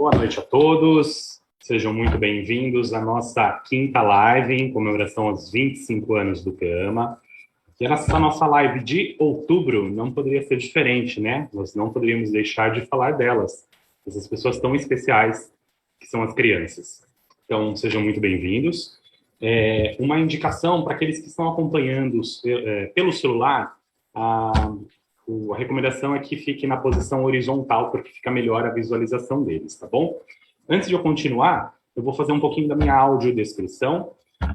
Boa noite a todos, sejam muito bem-vindos à nossa quinta live em comemoração aos 25 anos do PEAMA. E essa nossa live de outubro não poderia ser diferente, né? Nós não poderíamos deixar de falar delas, essas pessoas tão especiais que são as crianças. Então, sejam muito bem-vindos. Uma indicação para aqueles que estão acompanhando pelo celular, a recomendação é que fique na posição horizontal, porque fica melhor a visualização deles, tá bom? Antes de eu continuar, eu vou fazer um pouquinho da minha audiodescrição.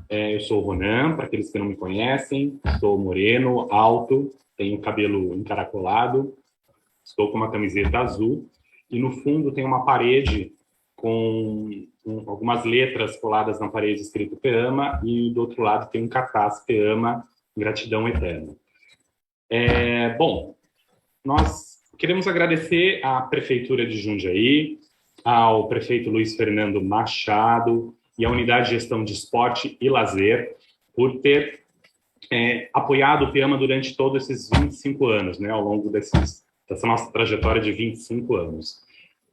Eu sou o Ronan, para aqueles que não me conhecem, sou moreno, alto, tenho cabelo encaracolado, estou com uma camiseta azul, e no fundo tem uma parede com algumas letras coladas na parede escrito PEAMA, e do outro lado tem um cartaz PEAMA, Gratidão Eterna. Bom, nós queremos agradecer à Prefeitura de Jundiaí, ao prefeito Luiz Fernando Machado e à Unidade de Gestão de Esporte e Lazer por ter apoiado o PEAMA durante todos esses 25 anos, né, ao longo dessa nossa trajetória de 25 anos.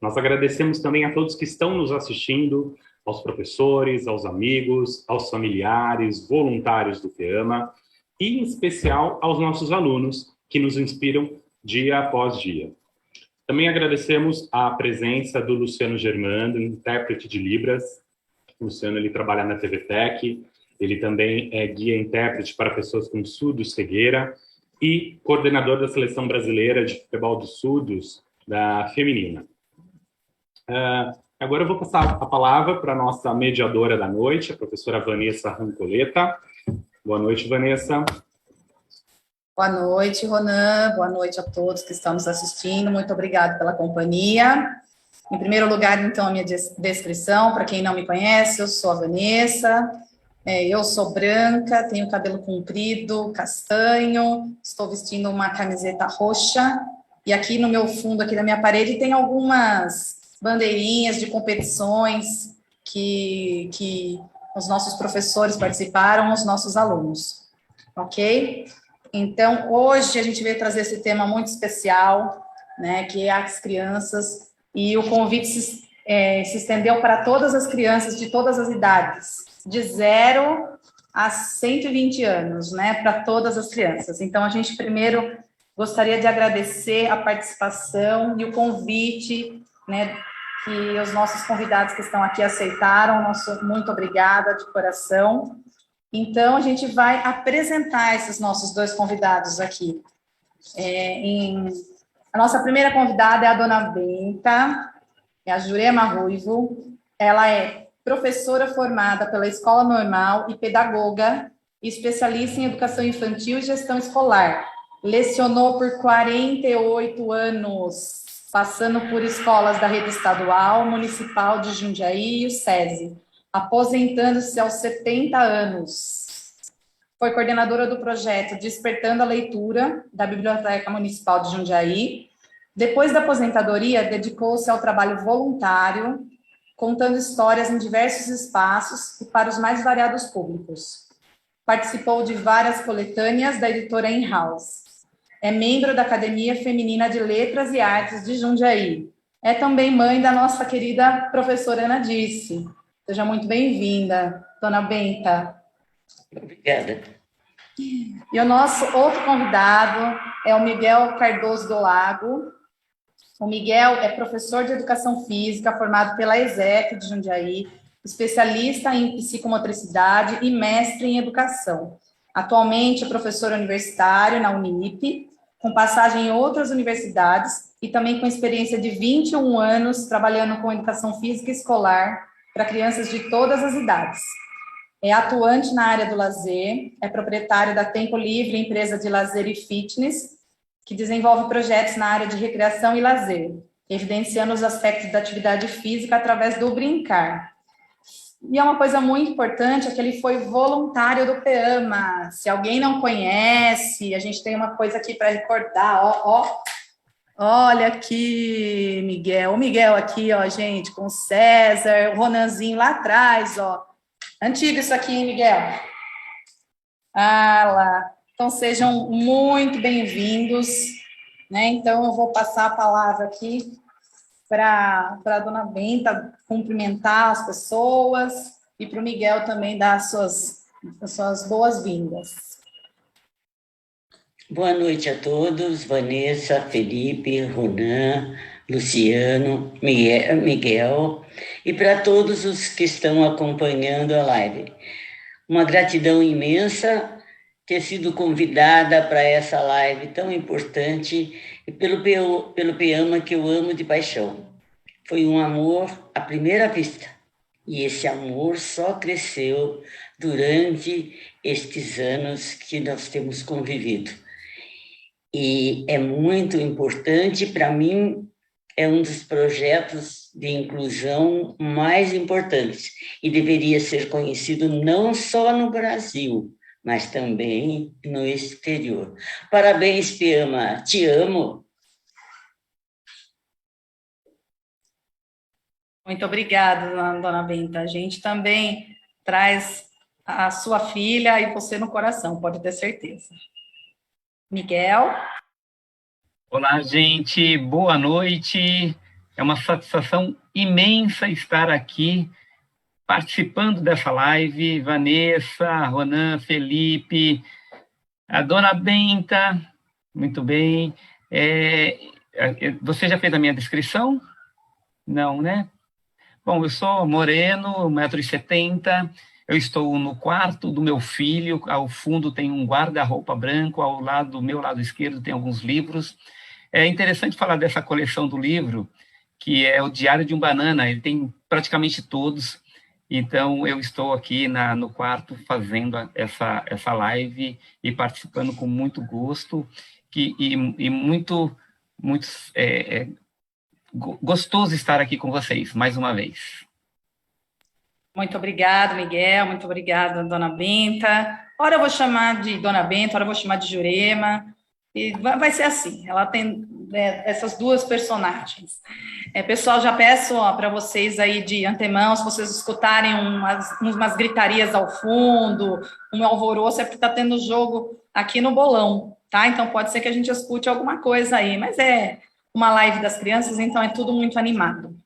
Nós agradecemos também a todos que estão nos assistindo, aos professores, aos amigos, aos familiares, voluntários do PEAMA e, em especial, aos nossos alunos que nos inspiram dia após dia. Também agradecemos a presença do Luciano Germando, intérprete de Libras. O Luciano, ele trabalha na TV Tech, ele também é guia intérprete para pessoas com surdo-cegueira e coordenador da Seleção Brasileira de Futebol dos Surdos, da Feminina. Agora eu vou passar a palavra para a nossa mediadora da noite, a professora Vanessa Rancoleta. Boa noite, Vanessa. Boa noite, Ronan. Boa noite a todos que estão nos assistindo. Muito obrigada pela companhia. Em primeiro lugar, então, a minha descrição. Para quem não me conhece, eu sou a Vanessa. Eu sou branca, tenho cabelo comprido, castanho. Estou vestindo uma camiseta roxa. E aqui no meu fundo, aqui na minha parede, tem algumas bandeirinhas de competições que os nossos professores participaram, os nossos alunos. Ok? Então, hoje a gente veio trazer esse tema muito especial, né, que é as crianças, e o convite se estendeu para todas as crianças de todas as idades, de 0 a 120 anos, né, para todas as crianças. Então, a gente primeiro gostaria de agradecer a participação e o convite, né, que os nossos convidados que estão aqui aceitaram. Muito obrigada de coração. Então, a gente vai apresentar esses nossos dois convidados aqui. A nossa primeira convidada é a dona Benta, é a Jurema Ruivo. Ela é professora formada pela Escola Normal e pedagoga, especialista em educação infantil e gestão escolar. Lecionou por 48 anos, passando por escolas da rede estadual, municipal de Jundiaí e o SESI, aposentando-se aos 70 anos. Foi coordenadora do projeto Despertando a Leitura, da Biblioteca Municipal de Jundiaí. Depois da aposentadoria, dedicou-se ao trabalho voluntário, contando histórias em diversos espaços e para os mais variados públicos. Participou de várias coletâneas da editora In-House. É membro da Academia Feminina de Letras e Artes de Jundiaí. É também mãe da nossa querida professora Ana Dirce. Seja muito bem-vinda, dona Benta. Obrigada. E o nosso outro convidado é o Miguel Cardoso do Lago. O Miguel é professor de Educação Física, formado pela ESEC de Jundiaí, especialista em psicomotricidade e mestre em Educação. Atualmente é professor universitário na Unip, com passagem em outras universidades e também com experiência de 21 anos trabalhando com Educação Física escolar para crianças de todas as idades. É atuante na área do lazer, é proprietário da Tempo Livre, empresa de lazer e fitness, que desenvolve projetos na área de recreação e lazer, evidenciando os aspectos da atividade física através do brincar. E é uma coisa muito importante, é que ele foi voluntário do PEAMA. Se alguém não conhece, a gente tem uma coisa aqui para recordar, Olha aqui, Miguel. O Miguel aqui, ó, gente, com o César, o Ronanzinho lá atrás, ó. Antigo isso aqui, hein, Miguel? Ah, lá. Então, sejam muito bem-vindos, né? Então, eu vou passar a palavra aqui para a dona Benta cumprimentar as pessoas e para o Miguel também dar as suas boas-vindas. Boa noite a todos, Vanessa, Felipe, Ronan, Luciano, Miguel e para todos os que estão acompanhando a live. Uma gratidão imensa ter sido convidada para essa live tão importante e pelo poema que eu amo de paixão. Foi um amor à primeira vista e esse amor só cresceu durante estes anos que nós temos convivido. E é muito importante, para mim, é um dos projetos de inclusão mais importantes e deveria ser conhecido não só no Brasil, mas também no exterior. Parabéns, Piama, te amo. Muito obrigada, dona Benta. A gente também traz a sua filha e você no coração, pode ter certeza. Miguel? Olá, gente, boa noite. É uma satisfação imensa estar aqui participando dessa live. Vanessa, Ronan, Felipe, a dona Benta, muito bem. Você já fez a minha descrição? Não, né? Bom, eu sou moreno, 1,70 m, eu estou no quarto do meu filho, ao fundo tem um guarda-roupa branco, ao lado do meu lado esquerdo tem alguns livros. É interessante falar dessa coleção do livro, que é o Diário de um Banana, ele tem praticamente todos, então eu estou aqui no quarto fazendo essa live e participando com muito gosto e muito gostoso estar aqui com vocês, mais uma vez. Muito obrigada, Miguel, muito obrigada, dona Benta. Ora eu vou chamar de dona Benta, ora eu vou chamar de Jurema, e vai ser assim, ela tem essas duas personagens. Pessoal, já peço para vocês aí de antemão, se vocês escutarem umas gritarias ao fundo, um alvoroço, é porque está tendo jogo aqui no bolão, tá? Então pode ser que a gente escute alguma coisa aí, mas é uma live das crianças, então é tudo muito animado.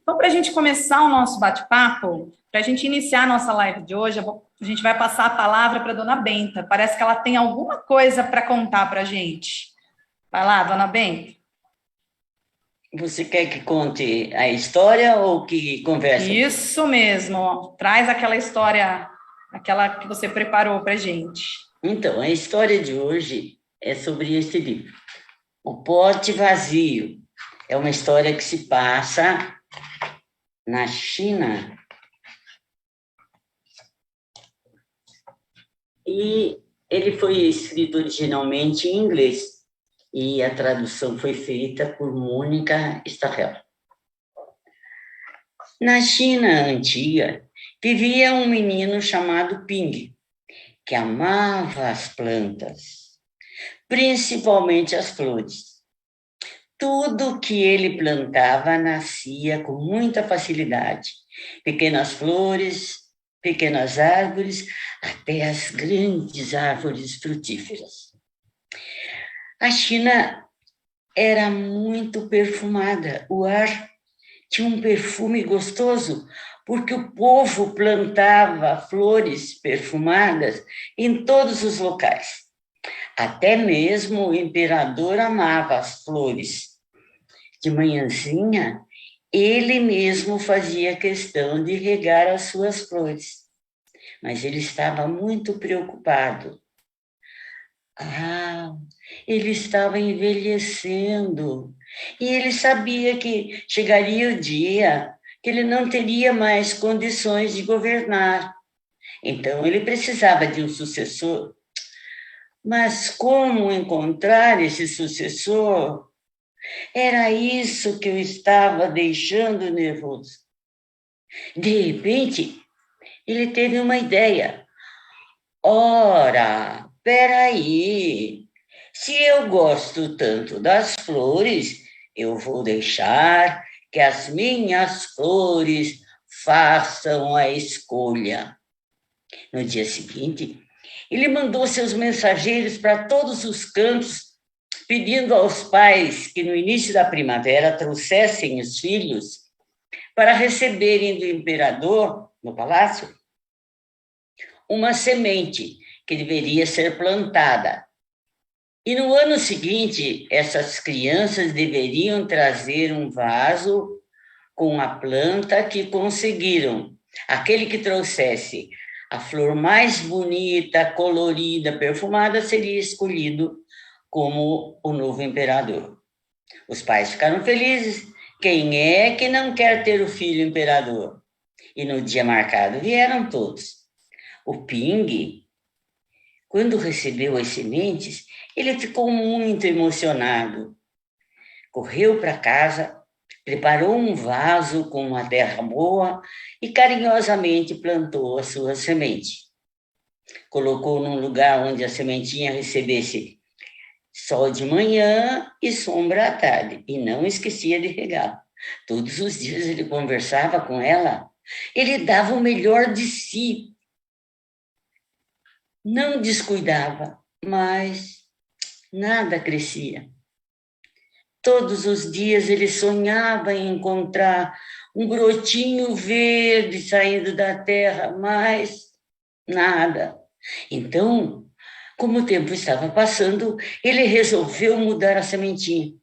Então, para a gente começar o nosso bate-papo, para a gente iniciar a nossa live de hoje, a gente vai passar a palavra para a dona Benta. Parece que ela tem alguma coisa para contar para a gente. Vai lá, dona Benta. Você quer que conte a história ou que converse? Isso mesmo. Traz aquela história, aquela que você preparou para a gente. Então, a história de hoje é sobre esse livro. O Pote Vazio. É uma história que se passa na China. E ele foi escrito originalmente em inglês. E a tradução foi feita por Mônica Starrell. Na China antiga, vivia um menino chamado Ping, que amava as plantas, principalmente as flores. Tudo que ele plantava nascia com muita facilidade. Pequenas flores, pequenas árvores, até as grandes árvores frutíferas. A China era muito perfumada. O ar tinha um perfume gostoso, porque o povo plantava flores perfumadas em todos os locais. Até mesmo o imperador amava as flores. De manhãzinha, ele mesmo fazia questão de regar as suas flores. Mas ele estava muito preocupado. Ele estava envelhecendo. E ele sabia que chegaria o dia que ele não teria mais condições de governar. Então, ele precisava de um sucessor. Mas como encontrar esse sucessor? Era isso que eu estava deixando nervoso. De repente, ele teve uma ideia. Ora, peraí, se eu gosto tanto das flores, eu vou deixar que as minhas flores façam a escolha. No dia seguinte, ele mandou seus mensageiros para todos os cantos, pedindo aos pais que no início da primavera trouxessem os filhos para receberem do imperador, no palácio, uma semente que deveria ser plantada. E no ano seguinte, essas crianças deveriam trazer um vaso com a planta que conseguiram. Aquele que trouxesse a flor mais bonita, colorida, perfumada, seria escolhido como o novo imperador. Os pais ficaram felizes. Quem é que não quer ter o filho imperador? E no dia marcado vieram todos. O Ping, quando recebeu as sementes, ele ficou muito emocionado. Correu para casa, preparou um vaso com uma terra boa e carinhosamente plantou a sua semente. Colocou num lugar onde a sementinha recebesse sol de manhã e sombra à tarde, e não esquecia de regar. Todos os dias ele conversava com ela, ele dava o melhor de si. Não descuidava, mas nada crescia. Todos os dias ele sonhava em encontrar um brotinho verde saindo da terra, mas nada. Então, como o tempo estava passando, ele resolveu mudar a sementinha.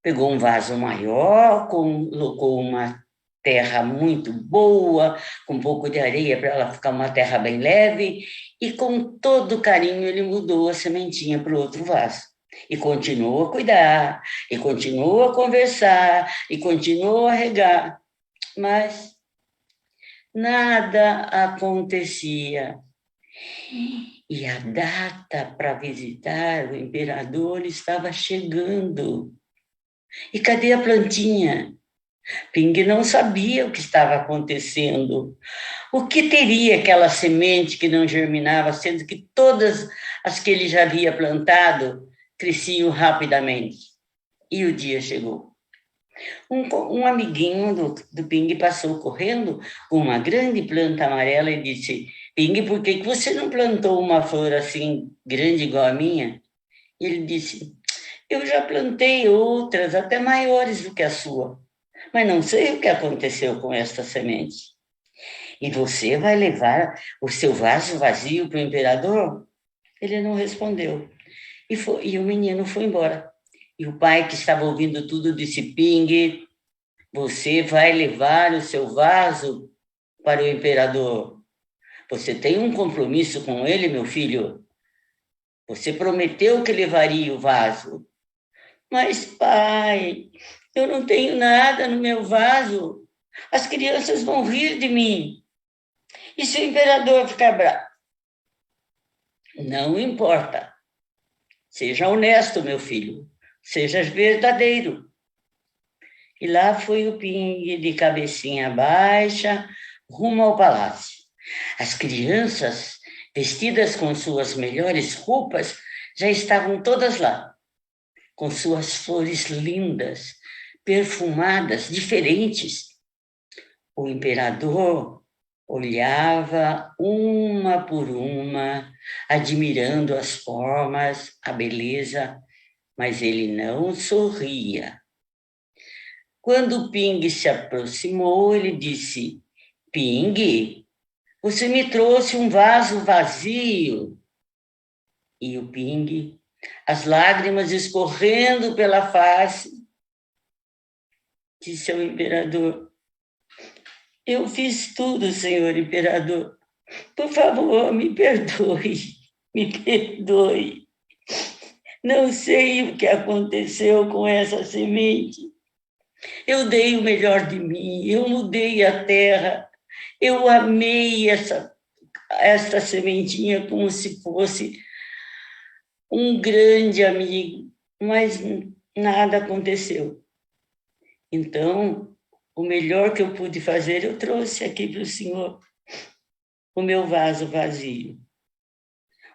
Pegou um vaso maior, colocou uma terra muito boa, com um pouco de areia para ela ficar uma terra bem leve, e com todo carinho ele mudou a sementinha para o outro vaso. E continuou a cuidar, e continuou a conversar, e continuou a regar. Mas nada acontecia. E a data para visitar o imperador estava chegando. E cadê a plantinha? Ping não sabia o que estava acontecendo. O que teria aquela semente que não germinava, sendo que todas as que ele já havia plantado cresciam rapidamente? E o dia chegou. Um amiguinho do Ping passou correndo com uma grande planta amarela e disse: Ping, por que você não plantou uma flor assim grande igual a minha? E ele disse: eu já plantei outras, até maiores do que a sua, mas não sei o que aconteceu com esta semente. E você vai levar o seu vaso vazio para o imperador? Ele não respondeu. E o menino foi embora. E o pai, que estava ouvindo tudo, disse: Ping, você vai levar o seu vaso para o imperador. Você tem um compromisso com ele, meu filho? Você prometeu que levaria o vaso. Mas, pai, eu não tenho nada no meu vaso. As crianças vão rir de mim. E se o imperador ficar bravo? Não importa. Seja honesto, meu filho. Seja verdadeiro. E lá foi o Ping, de cabecinha baixa, rumo ao palácio. As crianças, vestidas com suas melhores roupas, já estavam todas lá, com suas flores lindas, perfumadas, diferentes. O imperador olhava uma por uma, admirando as formas, a beleza, mas ele não sorria. Quando o Ping se aproximou, ele disse: Ping, você me trouxe um vaso vazio. E o Ping, as lágrimas escorrendo pela face, disse ao imperador: eu fiz tudo, senhor imperador. Por favor, me perdoe, me perdoe. Não sei o que aconteceu com essa semente. Eu dei o melhor de mim, eu mudei a terra, eu amei essa sementinha como se fosse um grande amigo, mas nada aconteceu. Então, o melhor que eu pude fazer, eu trouxe aqui para o senhor, o meu vaso vazio.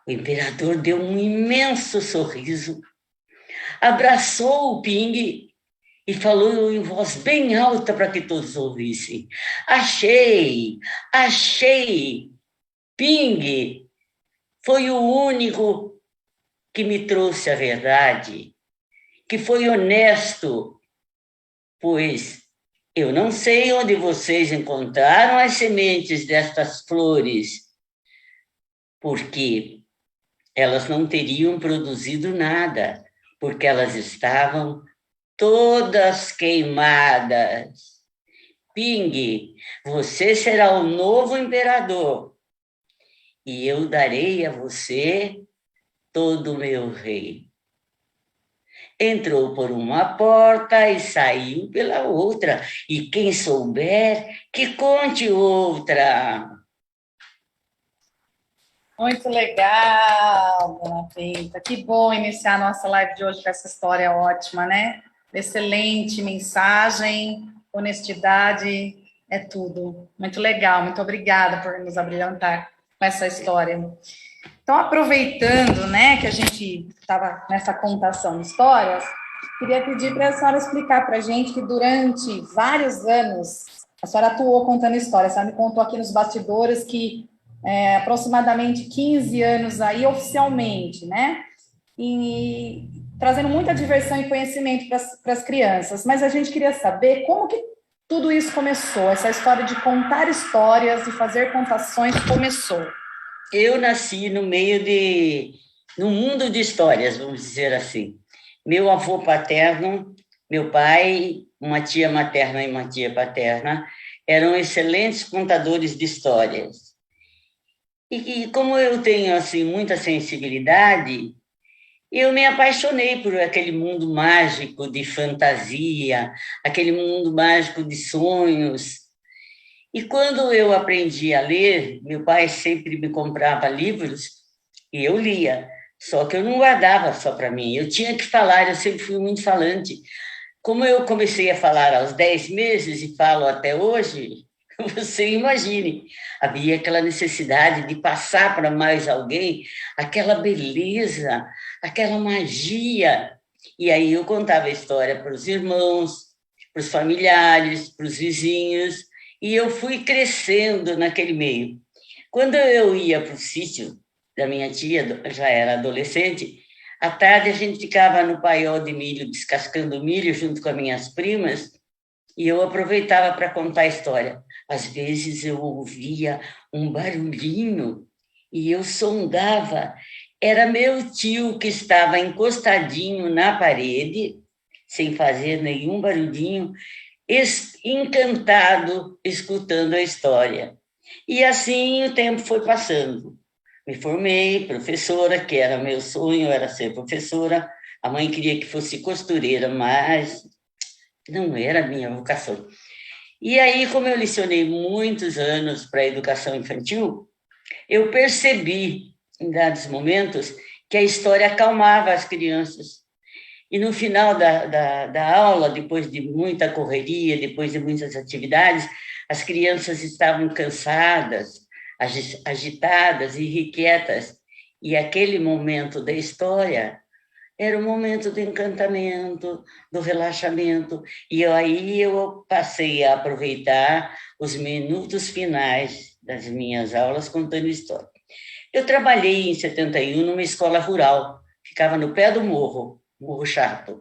O imperador deu um imenso sorriso, abraçou o Ping e falou em voz bem alta para que todos ouvissem: achei, achei, Ping foi o único que me trouxe a verdade, que foi honesto, pois eu não sei onde vocês encontraram as sementes destas flores, porque elas não teriam produzido nada, porque elas estavam todas queimadas. Ping, você será o novo imperador, e eu darei a você todo o meu rei. Entrou por uma porta e saiu pela outra, e quem souber, que conte outra. Muito legal, dona Pinta. Que bom iniciar a nossa live de hoje com essa história ótima, né? Excelente mensagem, honestidade, é tudo. Muito legal, muito obrigada por nos abrilhantar com essa história. Então, aproveitando, né, que a gente estava nessa contação de histórias, queria pedir para a senhora explicar para a gente que durante vários anos a senhora atuou contando histórias. A senhora me contou aqui nos bastidores que aproximadamente 15 anos aí oficialmente, né? E trazendo muita diversão e conhecimento para as crianças. Mas a gente queria saber como que tudo isso começou, essa história de contar histórias e fazer contações começou. Eu nasci no mundo de histórias, vamos dizer assim. Meu avô paterno, meu pai, uma tia materna e uma tia paterna, eram excelentes contadores de histórias. E como eu tenho assim muita sensibilidade, eu me apaixonei por aquele mundo mágico de fantasia, aquele mundo mágico de sonhos. E quando eu aprendi a ler, meu pai sempre me comprava livros e eu lia. Só que eu não guardava só para mim, eu tinha que falar, eu sempre fui muito falante. Como eu comecei a falar aos 10 meses e falo até hoje, você imagine, havia aquela necessidade de passar para mais alguém aquela beleza, aquela magia. E aí eu contava a história para os irmãos, para os familiares, para os vizinhos, e eu fui crescendo naquele meio. Quando eu ia para o sítio da minha tia, já era adolescente, à tarde a gente ficava no paiol de milho, descascando milho junto com as minhas primas, e eu aproveitava para contar a história. Às vezes eu ouvia um barulhinho e eu sondava. Era meu tio que estava encostadinho na parede, sem fazer nenhum barulhinho, encantado, escutando a história. E assim o tempo foi passando. Me formei professora, que era meu sonho, era ser professora. A mãe queria que fosse costureira, mas não era a minha vocação. E aí, como eu lecionei muitos anos para a educação infantil, eu percebi, em dados momentos, que a história acalmava as crianças. E no final da aula, depois de muita correria, depois de muitas atividades, as crianças estavam cansadas, agitadas e irrequietas. E aquele momento da história era o momento do encantamento, do relaxamento. E aí eu passei a aproveitar os minutos finais das minhas aulas contando história. Eu trabalhei em 71 numa escola rural, ficava no pé do morro, Morro Chato.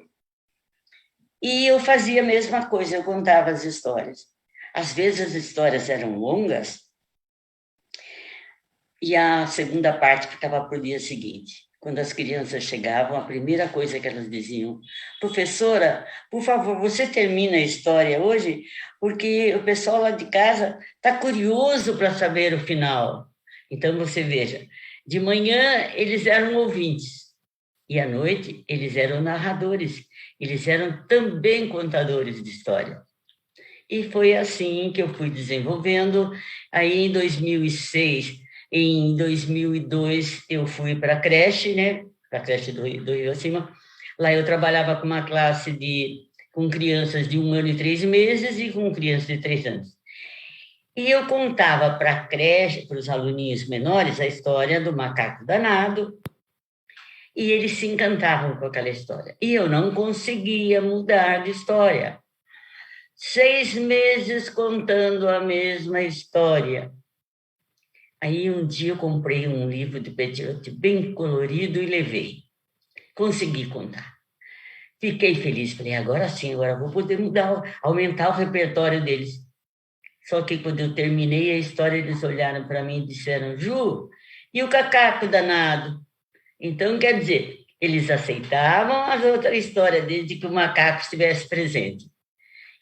E eu fazia a mesma coisa, eu contava as histórias. Às vezes as histórias eram longas e a segunda parte ficava para o dia seguinte. Quando as crianças chegavam, a primeira coisa que elas diziam: professora, por favor, você termina a história hoje? Porque o pessoal lá de casa está curioso para saber o final. Então, você veja, de manhã eles eram ouvintes, e à noite eles eram narradores, eles eram também contadores de história. E foi assim que eu fui desenvolvendo. Aí, em 2006, em 2002, eu fui para a creche, né? Para a creche do Rio Acima. Lá eu trabalhava com uma classe com crianças de 1 ano e 3 meses e com crianças de 3 anos. E eu contava para a creche, para os aluninhos menores, a história do macaco danado, e eles se encantavam com aquela história. E eu não conseguia mudar de história. 6 meses contando a mesma história. Aí um dia eu comprei um livro de Petiot bem colorido e levei. consegui contar. Fiquei feliz, falei, agora sim, agora vou poder aumentar o repertório deles. Só que quando eu terminei a história, eles olharam para mim e disseram, Ju, e o cacaco danado? Então, quer dizer, eles aceitavam a outra história desde que o macaco estivesse presente.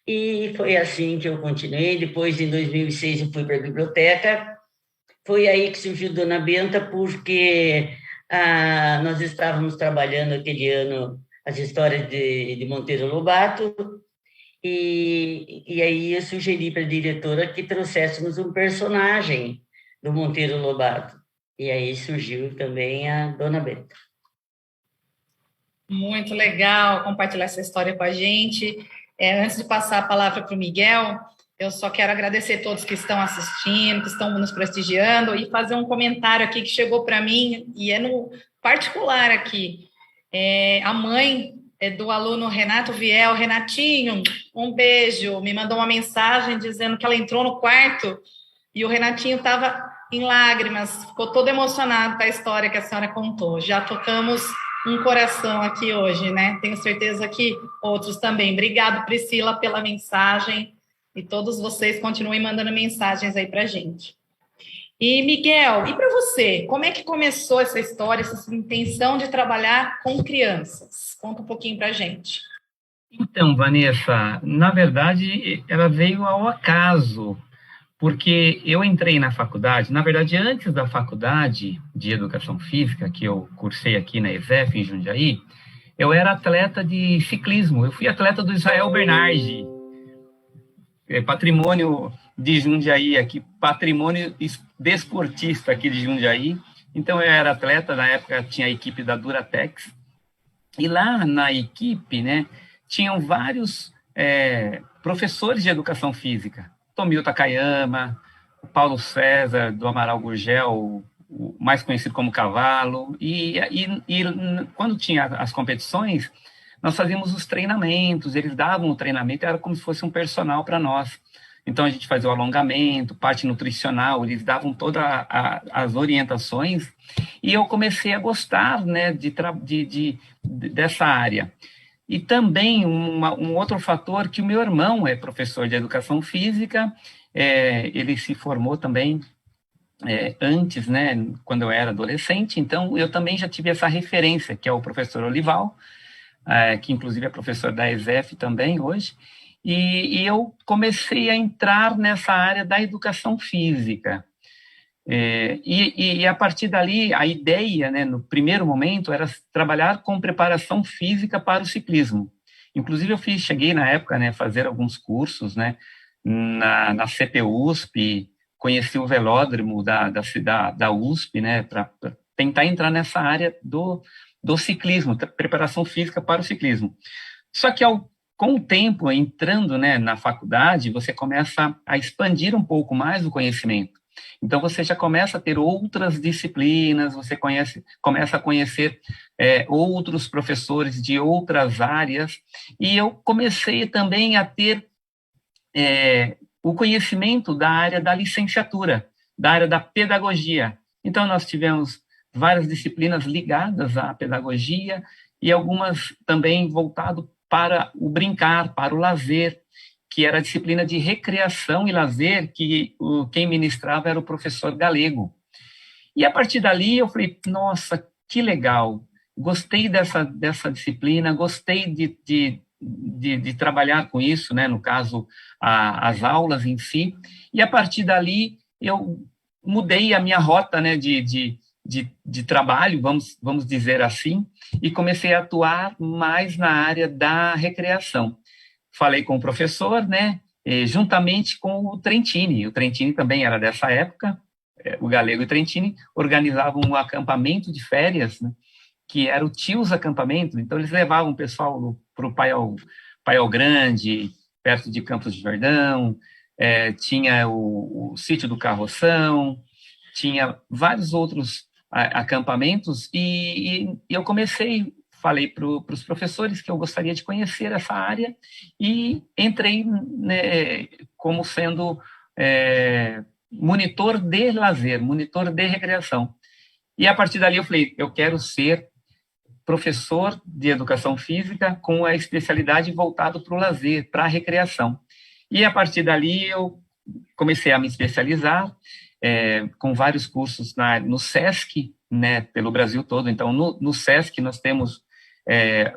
E foi assim que eu continuei. Depois, em 2006, eu fui para a biblioteca. Foi aí que surgiu Dona Benta, porque nós estávamos trabalhando aquele ano as histórias de Monteiro Lobato, e aí eu sugeri para a diretora que trouxéssemos um personagem do Monteiro Lobato. E aí surgiu também a Dona Benta. Muito legal compartilhar essa história com a gente. Antes de passar a palavra para o Miguel, eu só quero agradecer a todos que estão assistindo, que estão nos prestigiando, e fazer um comentário aqui que chegou para mim, e é no particular aqui. A mãe do aluno Renato Viel, Renatinho, um beijo, me mandou uma mensagem dizendo que ela entrou no quarto e o Renatinho estava em lágrimas, ficou todo emocionado com a história que a senhora contou. Já tocamos um coração aqui hoje, né? Tenho certeza que outros também. Obrigado, Priscila, pela mensagem, e todos vocês continuem mandando mensagens aí para a gente. E, Miguel, e para você? Como é que começou essa história, essa intenção de trabalhar com crianças? Conta um pouquinho para a gente. Então, Vanessa, na verdade, ela veio ao acaso, porque eu entrei na faculdade, na verdade, antes da faculdade de Educação Física, que eu cursei aqui na ESEF, em Jundiaí, eu era atleta de ciclismo, eu fui atleta do Israel Bernardi, patrimônio de Jundiaí, aqui, patrimônio desportista aqui de Jundiaí. Então, eu era atleta, na época tinha a equipe da Duratex, e lá na equipe, né, tinham vários professores de educação física, Tomio Takayama, o Paulo César, do Amaral Gurgel, o mais conhecido como Cavalo, e quando tinha as competições, nós fazíamos os treinamentos, eles davam o treinamento, era como se fosse um personal para nós. Então, a gente fazia o alongamento, parte nutricional, eles davam todas as orientações, e eu comecei a gostar, né, dessa área. E também um outro fator, que o meu irmão é professor de educação física, ele se formou também antes, né, quando eu era adolescente, então eu também já tive essa referência, que é o professor Olival, que inclusive é professor da ESEF também hoje, e eu comecei a entrar nessa área da educação física. E a partir dali, a ideia, né, no primeiro momento, era trabalhar com preparação física para o ciclismo. Inclusive, eu cheguei na época, né, fazer alguns cursos, né, na CPUSP, conheci o velódromo da USP, né, para tentar entrar nessa área do ciclismo, preparação física para o ciclismo. Só que com o tempo, entrando, né, na faculdade, você começa a expandir um pouco mais o conhecimento. Então, você já começa a ter outras disciplinas, você começa a conhecer outros professores de outras áreas, e eu comecei também a ter o conhecimento da área da licenciatura, da área da pedagogia. Então, nós tivemos várias disciplinas ligadas à pedagogia e algumas também voltado para o brincar, para o lazer, que era a disciplina de recreação e lazer, que quem ministrava era o professor Galego. E a partir dali eu falei, nossa, que legal, gostei dessa disciplina, gostei de trabalhar com isso, né, no caso, as aulas em si, e a partir dali eu mudei a minha rota, né, de trabalho, vamos dizer assim, e comecei a atuar mais na área da recreação. Falei com o professor, né, juntamente com o Trentini. O Trentini também era dessa época, o Galego e o Trentini organizavam um acampamento de férias, né, que era o Tios Acampamento. Então, eles levavam o pessoal para o Paiol Grande, perto de Campos do Jordão, tinha o Sítio do Carroção, tinha vários outros acampamentos, e eu falei para os professores que eu gostaria de conhecer essa área, e entrei, né, como sendo monitor de lazer, monitor de recreação. E a partir dali eu falei, eu quero ser professor de educação física com a especialidade voltado para o lazer, para a recreação. E a partir dali eu comecei a me especializar com vários cursos no SESC, né, pelo Brasil todo. Então, no SESC nós temos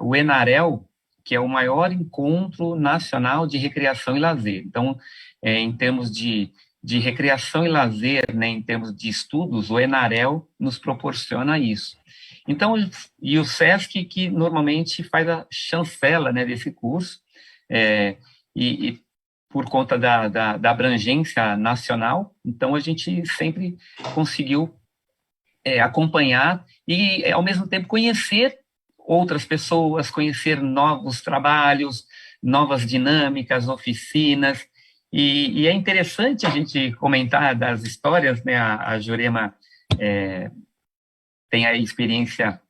o ENAREL, que é o maior encontro nacional de recreação e lazer. Então, em termos de recreação e lazer, né, em termos de estudos, o ENAREL nos proporciona isso. Então, e o SESC, que normalmente faz a chancela, né, desse curso, e por conta da abrangência nacional, então a gente sempre conseguiu acompanhar e, ao mesmo tempo, conhecer outras pessoas, conhecer novos trabalhos, novas dinâmicas, oficinas, e é interessante a gente comentar das histórias, né? A Jurema tem a experiência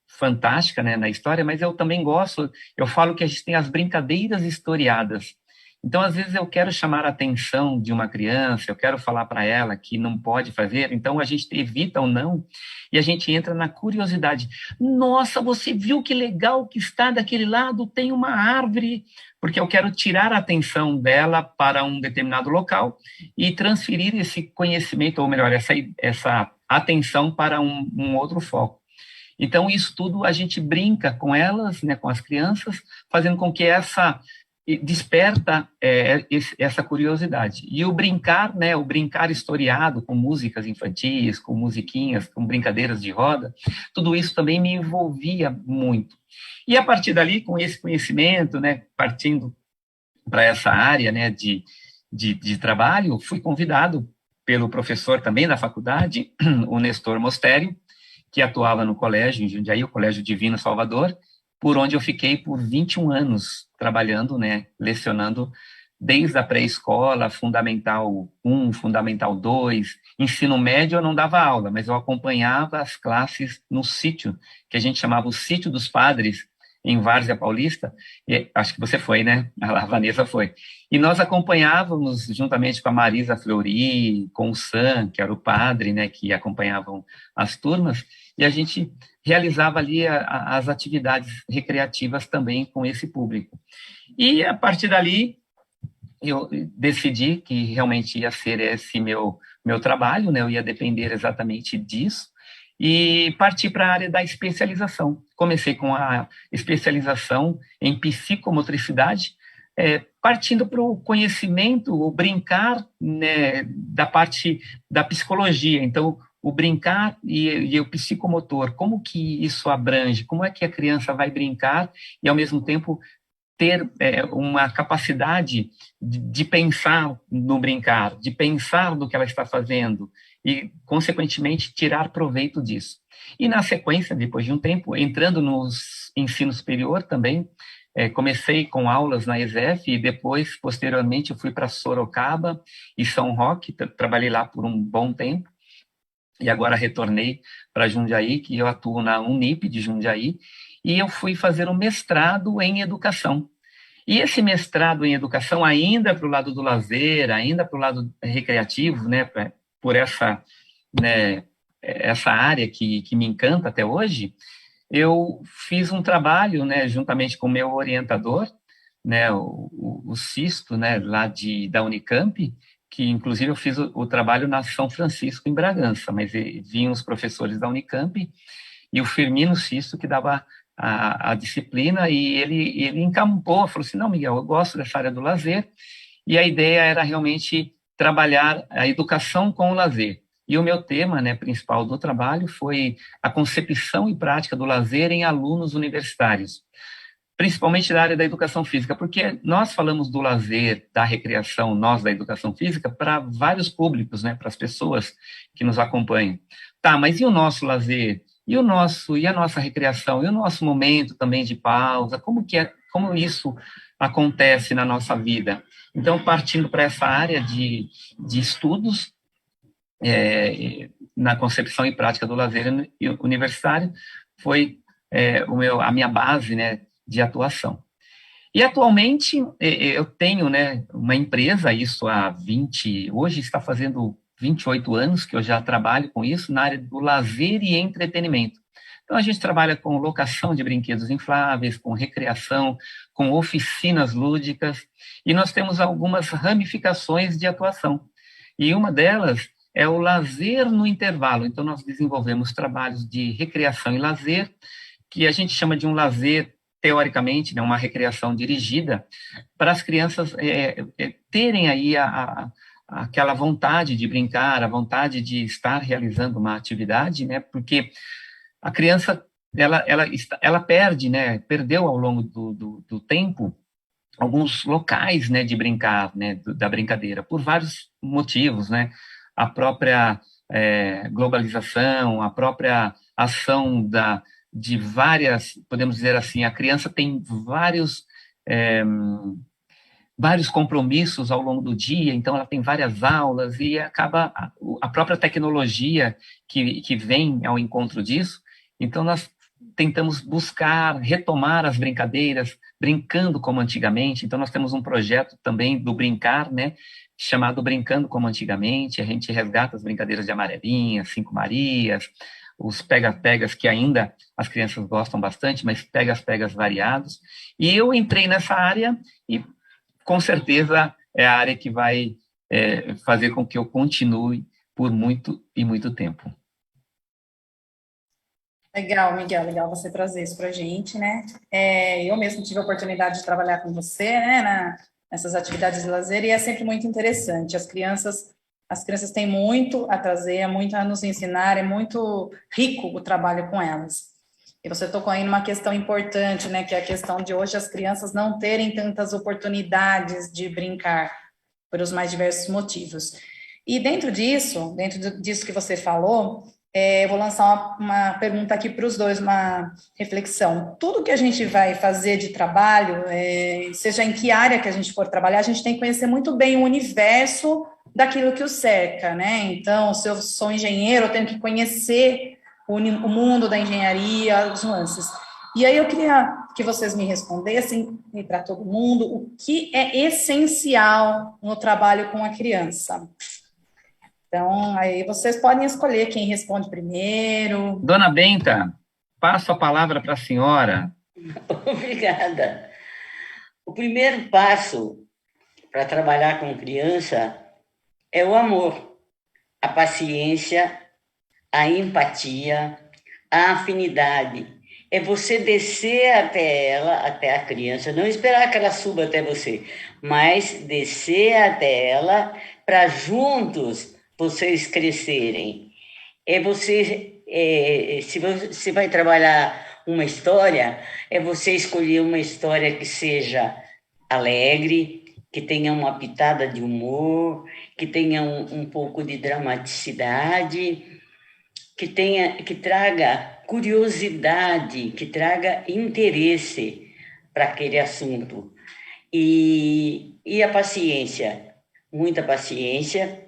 fantástica, né, na história, mas eu também gosto, eu falo que a gente tem as brincadeiras historiadas. Então, às vezes, eu quero chamar a atenção de uma criança, eu quero falar para ela que não pode fazer, então a gente evita ou não, e a gente entra na curiosidade. Nossa, você viu que legal que está daquele lado? Tem uma árvore, porque eu quero tirar a atenção dela para um determinado local e transferir esse conhecimento, ou melhor, essa atenção para um outro foco. Então, isso tudo a gente brinca com elas, né, com as crianças, fazendo com que desperta essa curiosidade. E o brincar, né, o brincar historiado com músicas infantis, com musiquinhas, com brincadeiras de roda, tudo isso também me envolvia muito. E a partir dali, com esse conhecimento, né, partindo para essa área, né, de trabalho, fui convidado pelo professor também da faculdade, o Nestor Mostério, que atuava no colégio em Jundiaí, o Colégio Divino Salvador, por onde eu fiquei por 21 anos trabalhando, né, lecionando desde a pré-escola, Fundamental 1, Fundamental 2, ensino médio eu não dava aula, mas eu acompanhava as classes no sítio, que a gente chamava o Sítio dos Padres, em Várzea Paulista, e acho que você foi, né? A Vanessa foi. E nós acompanhávamos, juntamente com a Marisa Fleury, com o Sam, que era o padre, né, que acompanhavam as turmas, e a gente realizava ali as atividades recreativas também com esse público. E, a partir dali, eu decidi que realmente ia ser esse meu trabalho, né? Eu ia depender exatamente disso, e parti para a área da especialização. Comecei com a especialização em psicomotricidade, partindo para o conhecimento, o brincar, né, da parte da psicologia. Então, o brincar e o psicomotor, como que isso abrange? Como é que a criança vai brincar e, ao mesmo tempo, ter uma capacidade de pensar no brincar, de pensar no que ela está fazendo e, consequentemente, tirar proveito disso. E, na sequência, depois de um tempo, entrando no ensino superior também, comecei com aulas na ESEF e depois, posteriormente, eu fui para Sorocaba e São Roque, trabalhei lá por um bom tempo, e agora retornei para Jundiaí, que eu atuo na Unip de Jundiaí, e eu fui fazer um mestrado em educação. E esse mestrado em educação, ainda para o lado do lazer, ainda para o lado recreativo, né, por essa área que me encanta até hoje, eu fiz um trabalho, né, juntamente com o meu orientador, né, o Sisto, né, lá da Unicamp, que inclusive eu fiz o trabalho na São Francisco, em Bragança, mas vinham os professores da Unicamp e o Firmino Sisto, que dava a disciplina, e ele encampou, falou assim, não, Miguel, eu gosto dessa área do lazer, e a ideia era realmente trabalhar a educação com o lazer. E o meu tema, né, principal do trabalho foi a concepção e prática do lazer em alunos universitários, principalmente da área da educação física, porque nós falamos do lazer, da recreação, nós da educação física, para vários públicos, né, para as pessoas que nos acompanham. Tá, mas e o nosso lazer? E a nossa recreação? E o nosso momento também de pausa? Como isso acontece na nossa vida? Então, partindo para essa área de estudos, na concepção e prática do lazer universitário, foi a minha base, né, de atuação. E atualmente eu tenho, né, uma empresa, isso hoje está fazendo 28 anos que eu já trabalho com isso, na área do lazer e entretenimento. Então, a gente trabalha com locação de brinquedos infláveis, com recreação, com oficinas lúdicas, e nós temos algumas ramificações de atuação. E uma delas é o lazer no intervalo. Então, nós desenvolvemos trabalhos de recreação e lazer, que a gente chama de um lazer, teoricamente, né, uma recreação dirigida, para as crianças terem aí aquela vontade de brincar, a vontade de estar realizando uma atividade, né, porque a criança, ela perde, né, perdeu ao longo do tempo alguns locais, né, de brincar, né, da brincadeira, por vários motivos, né, a própria globalização, a própria ação de várias, podemos dizer assim, a criança tem vários compromissos ao longo do dia, então ela tem várias aulas e acaba a própria tecnologia que vem ao encontro disso. Então, nós tentamos buscar, retomar as brincadeiras, brincando como antigamente. Então, nós temos um projeto também do Brincar, né, chamado Brincando como Antigamente. A gente resgata as brincadeiras de amarelinha, Cinco Marias, os pega-pegas, que ainda as crianças gostam bastante, mas pega-pegas variados. E eu entrei nessa área e, com certeza, é a área que vai fazer com que eu continue por muito e muito tempo. Legal, Miguel, legal você trazer isso para a gente, né? Eu mesmo tive a oportunidade de trabalhar com você, né, nessas atividades de lazer, e é sempre muito interessante. As crianças têm muito a trazer, muito a nos ensinar, é muito rico o trabalho com elas. E você tocou aí numa questão importante, né, que é a questão de hoje as crianças não terem tantas oportunidades de brincar, por os mais diversos motivos. E dentro disso que você falou, eu vou lançar uma pergunta aqui para os dois, uma reflexão. Tudo que a gente vai fazer de trabalho, seja em que área que a gente for trabalhar, a gente tem que conhecer muito bem o universo daquilo que o cerca, né? Então, se eu sou engenheiro, eu tenho que conhecer o mundo da engenharia, os nuances. E aí eu queria que vocês me respondessem, e para todo mundo, o que é essencial no trabalho com a criança. Então, aí vocês podem escolher quem responde primeiro. Dona Benta, passo a palavra para a senhora. Obrigada. O primeiro passo para trabalhar com criança é o amor, a paciência, a empatia, a afinidade. É você descer até ela, até a criança, não esperar que ela suba até você, mas descer até ela para juntos vocês crescerem. Se você vai trabalhar uma história, é você escolher uma história que seja alegre, que tenha uma pitada de humor, que tenha um pouco de dramaticidade, que traga curiosidade, que traga interesse para aquele assunto. E a paciência, muita paciência.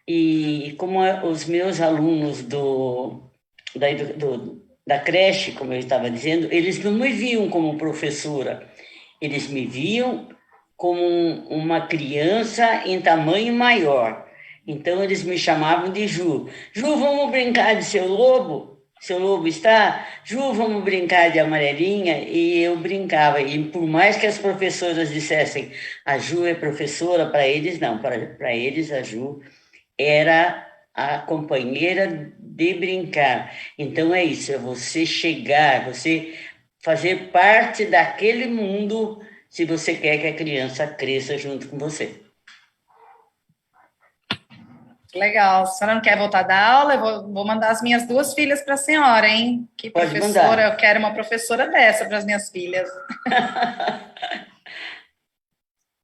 E como os meus alunos da creche, como eu estava dizendo, eles não me viam como professora, eles me viam como uma criança em tamanho maior. Então, eles me chamavam de Ju. Ju, vamos brincar de seu lobo? Seu lobo está? Ju, vamos brincar de amarelinha? E eu brincava. E por mais que as professoras dissessem, a Ju é professora, para eles não. Para eles, a Ju era a companheira de brincar. Então, é isso. É você chegar, você fazer parte daquele mundo, se você quer que a criança cresça junto com você. Legal. A senhora não quer voltar da aula? Eu vou mandar as minhas duas filhas para a senhora, hein? Que Pode professora, mandar. eu quero uma professora dessa para as minhas filhas.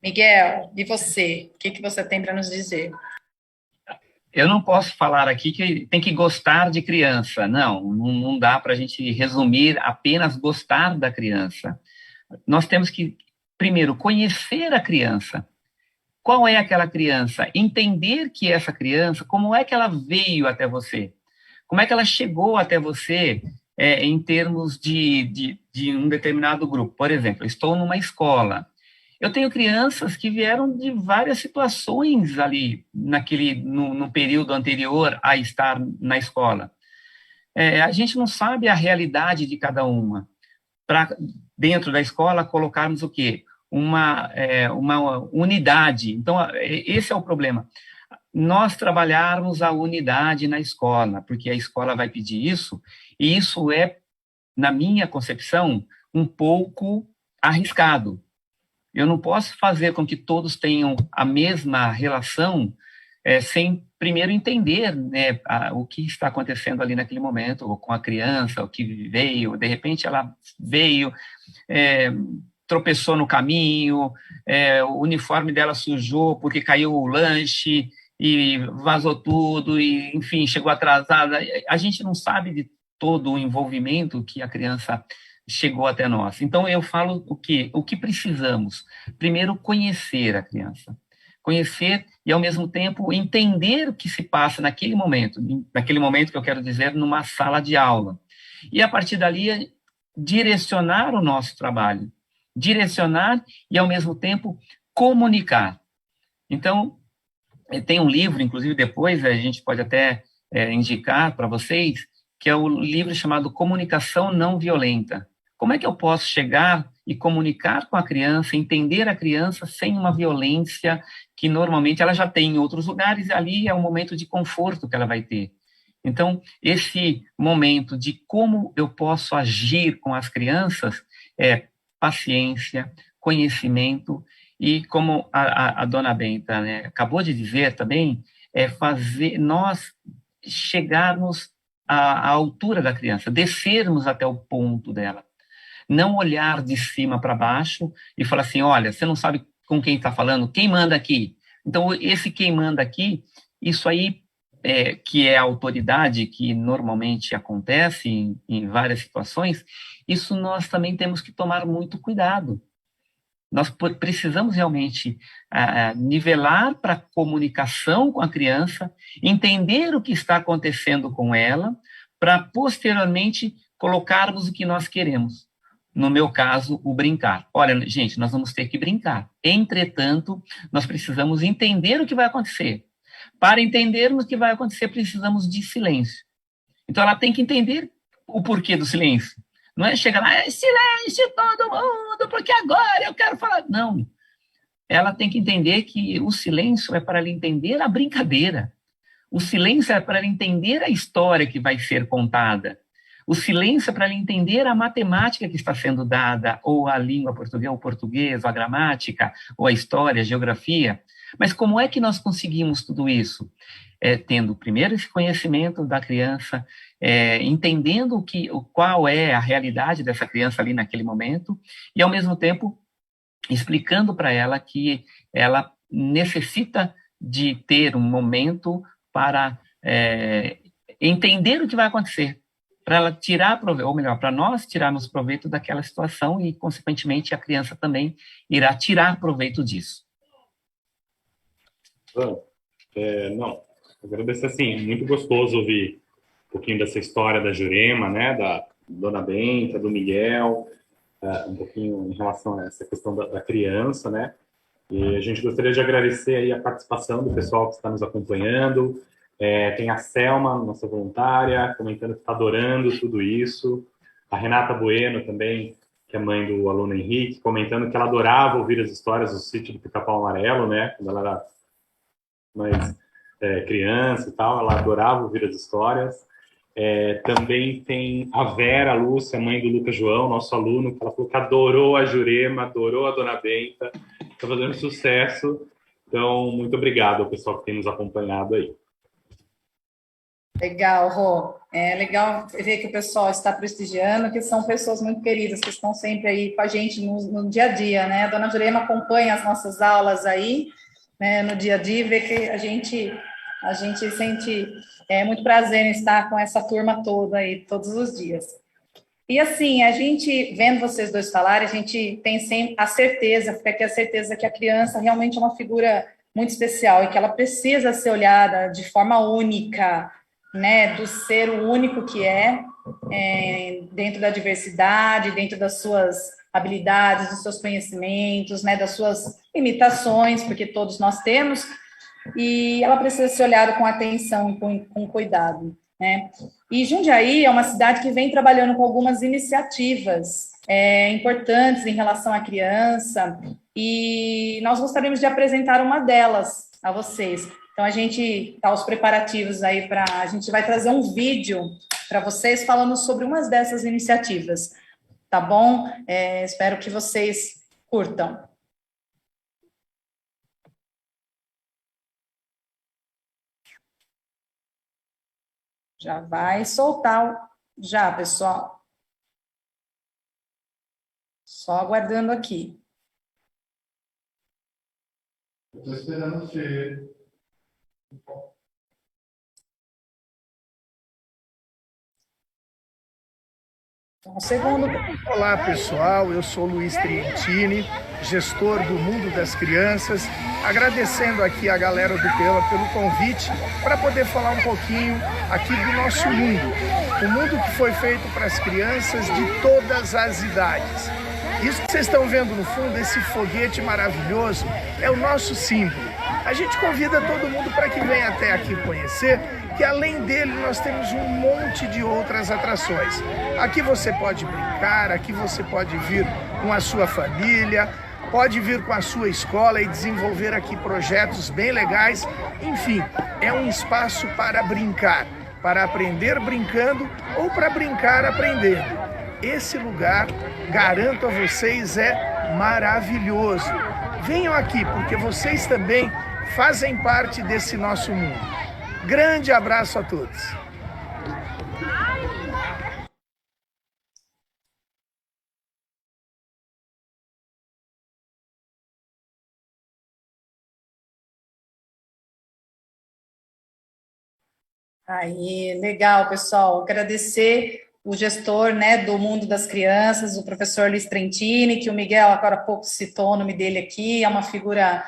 Miguel, e você? O que você tem para nos dizer? Eu não posso falar aqui que tem que gostar de criança. Não dá para a gente resumir apenas gostar da criança. Nós temos que, primeiro, conhecer a criança. Qual é aquela criança? Entender que essa criança, como é que ela veio até você? Como é que ela chegou até você em termos de um determinado grupo? Por exemplo, eu estou numa escola. Eu tenho crianças que vieram de várias situações ali, no período anterior a estar na escola. a gente não sabe a realidade de cada uma. Para, dentro da escola, colocarmos o quê? Uma unidade. Então, esse é o problema. Nós trabalharmos a unidade na escola, porque a escola vai pedir isso, e isso é, na minha concepção, um pouco arriscado. Eu não posso fazer com que todos tenham a mesma relação sem primeiro entender, né, o que está acontecendo ali naquele momento, ou com a criança, o que veio, de repente ela veio, tropeçou no caminho, o uniforme dela sujou porque caiu o lanche, e vazou tudo, e, enfim, chegou atrasada. A gente não sabe de todo o envolvimento que a criança chegou até nós. Então, eu falo o quê? O que precisamos? Primeiro, conhecer a criança. Conhecer e, ao mesmo tempo, entender o que se passa naquele momento que eu quero dizer, numa sala de aula. E, a partir dali, direcionar o nosso trabalho. Direcionar e, ao mesmo tempo, comunicar. Então, tem um livro, inclusive depois a gente pode até indicar para vocês, que é o livro chamado Comunicação Não Violenta. Como é que eu posso chegar e comunicar com a criança, entender a criança sem uma violência que normalmente ela já tem em outros lugares, e ali é um momento de conforto que ela vai ter. Então, esse momento de como eu posso agir com as crianças é paciência, conhecimento, e como a dona Benta, né, acabou de dizer também, fazer nós chegarmos à altura da criança, descermos até o ponto dela. Não olhar de cima para baixo e falar assim, olha, você não sabe com quem está falando, quem manda aqui? Então, esse quem manda aqui, isso aí, que é a autoridade que normalmente acontece em várias situações, isso nós também temos que tomar muito cuidado. Nós precisamos realmente nivelar para a comunicação com a criança, entender o que está acontecendo com ela, para posteriormente colocarmos o que nós queremos. No meu caso, o brincar. Olha, gente, nós vamos ter que brincar. Entretanto, nós precisamos entender o que vai acontecer. Para entendermos o que vai acontecer, precisamos de silêncio. Então, ela tem que entender o porquê do silêncio. Não é chegar lá, silêncio todo mundo, porque agora eu quero falar. Não. Ela tem que entender que o silêncio é para ela entender a brincadeira. O silêncio é para ela entender a história que vai ser contada. O silêncio é para ela entender a matemática que está sendo dada, ou a língua portuguesa, ou português, ou a gramática, ou a história, a geografia. Mas como é que nós conseguimos tudo isso? Tendo primeiro esse conhecimento da criança, entendendo qual é a realidade dessa criança ali naquele momento, e ao mesmo tempo explicando para ela que ela necessita de ter um momento para entender o que vai acontecer, para ela tirar proveito, ou melhor, para nós tirarmos proveito daquela situação e, consequentemente, a criança também irá tirar proveito disso. Não, agradeço, assim, muito gostoso ouvir um pouquinho dessa história da Jurema, né, da dona Benta, do Miguel, um pouquinho em relação a essa questão da criança, né, e a gente gostaria de agradecer aí a participação do pessoal que está nos acompanhando. Tem a Selma, nossa voluntária, comentando que está adorando tudo isso, a Renata Bueno também, que é mãe do aluno Henrique, comentando que ela adorava ouvir as histórias do sítio do Pica-Pau Amarelo, né, quando ela era mais criança e tal, ela adorava ouvir as histórias. Também tem a Vera Lúcia, mãe do Lucas João, nosso aluno, que ela falou que adorou a Jurema, adorou a dona Benta, está fazendo sucesso. Então, muito obrigado ao pessoal que tem nos acompanhado aí. Legal, Rô. É legal ver que o pessoal está prestigiando, que são pessoas muito queridas, que estão sempre aí com a gente no dia a dia, né? A dona Jurema acompanha as nossas aulas aí, né, no dia a dia, vê que a gente sente muito prazer em estar com essa turma toda aí, todos os dias. E assim, a gente, vendo vocês dois falarem, a gente tem sempre a certeza, fica aqui a certeza que a criança realmente é uma figura muito especial e que ela precisa ser olhada de forma única, né, do ser o único que dentro da diversidade, dentro das suas habilidades, dos seus conhecimentos, né, das suas limitações, porque todos nós temos, e ela precisa ser olhada com atenção, com cuidado. né? E Jundiaí é uma cidade que vem trabalhando com algumas iniciativas importantes em relação à criança, e nós gostaríamos de apresentar uma delas a vocês. Então, a gente está aos preparativos aí a gente vai trazer um vídeo para vocês falando sobre umas dessas iniciativas, tá bom? Espero que vocês curtam. Já vai soltar, já, pessoal. Só aguardando aqui. Estou esperando você. Um segundo. Olá, pessoal. Eu sou Luiz Trientini, gestor do Mundo das Crianças. Agradecendo aqui a galera do PELA pelo convite para poder falar um pouquinho aqui do nosso mundo. O mundo que foi feito para as crianças de todas as idades. Isso que vocês estão vendo no fundo, esse foguete maravilhoso, é o nosso símbolo. A gente convida todo mundo para que venha até aqui conhecer, que além dele nós temos um monte de outras atrações. Aqui você pode brincar, aqui você pode vir com a sua família, pode vir com a sua escola e desenvolver aqui projetos bem legais. Enfim, é um espaço para brincar, para aprender brincando ou para brincar aprendendo. Esse lugar, garanto a vocês, é maravilhoso. Venham aqui, porque vocês também fazem parte desse nosso mundo. Grande abraço a todos. Aí, legal, pessoal. Agradecer o gestor, né, do Mundo das Crianças, o professor Luiz Trentini, que o Miguel agora há pouco citou o nome dele aqui, é uma figura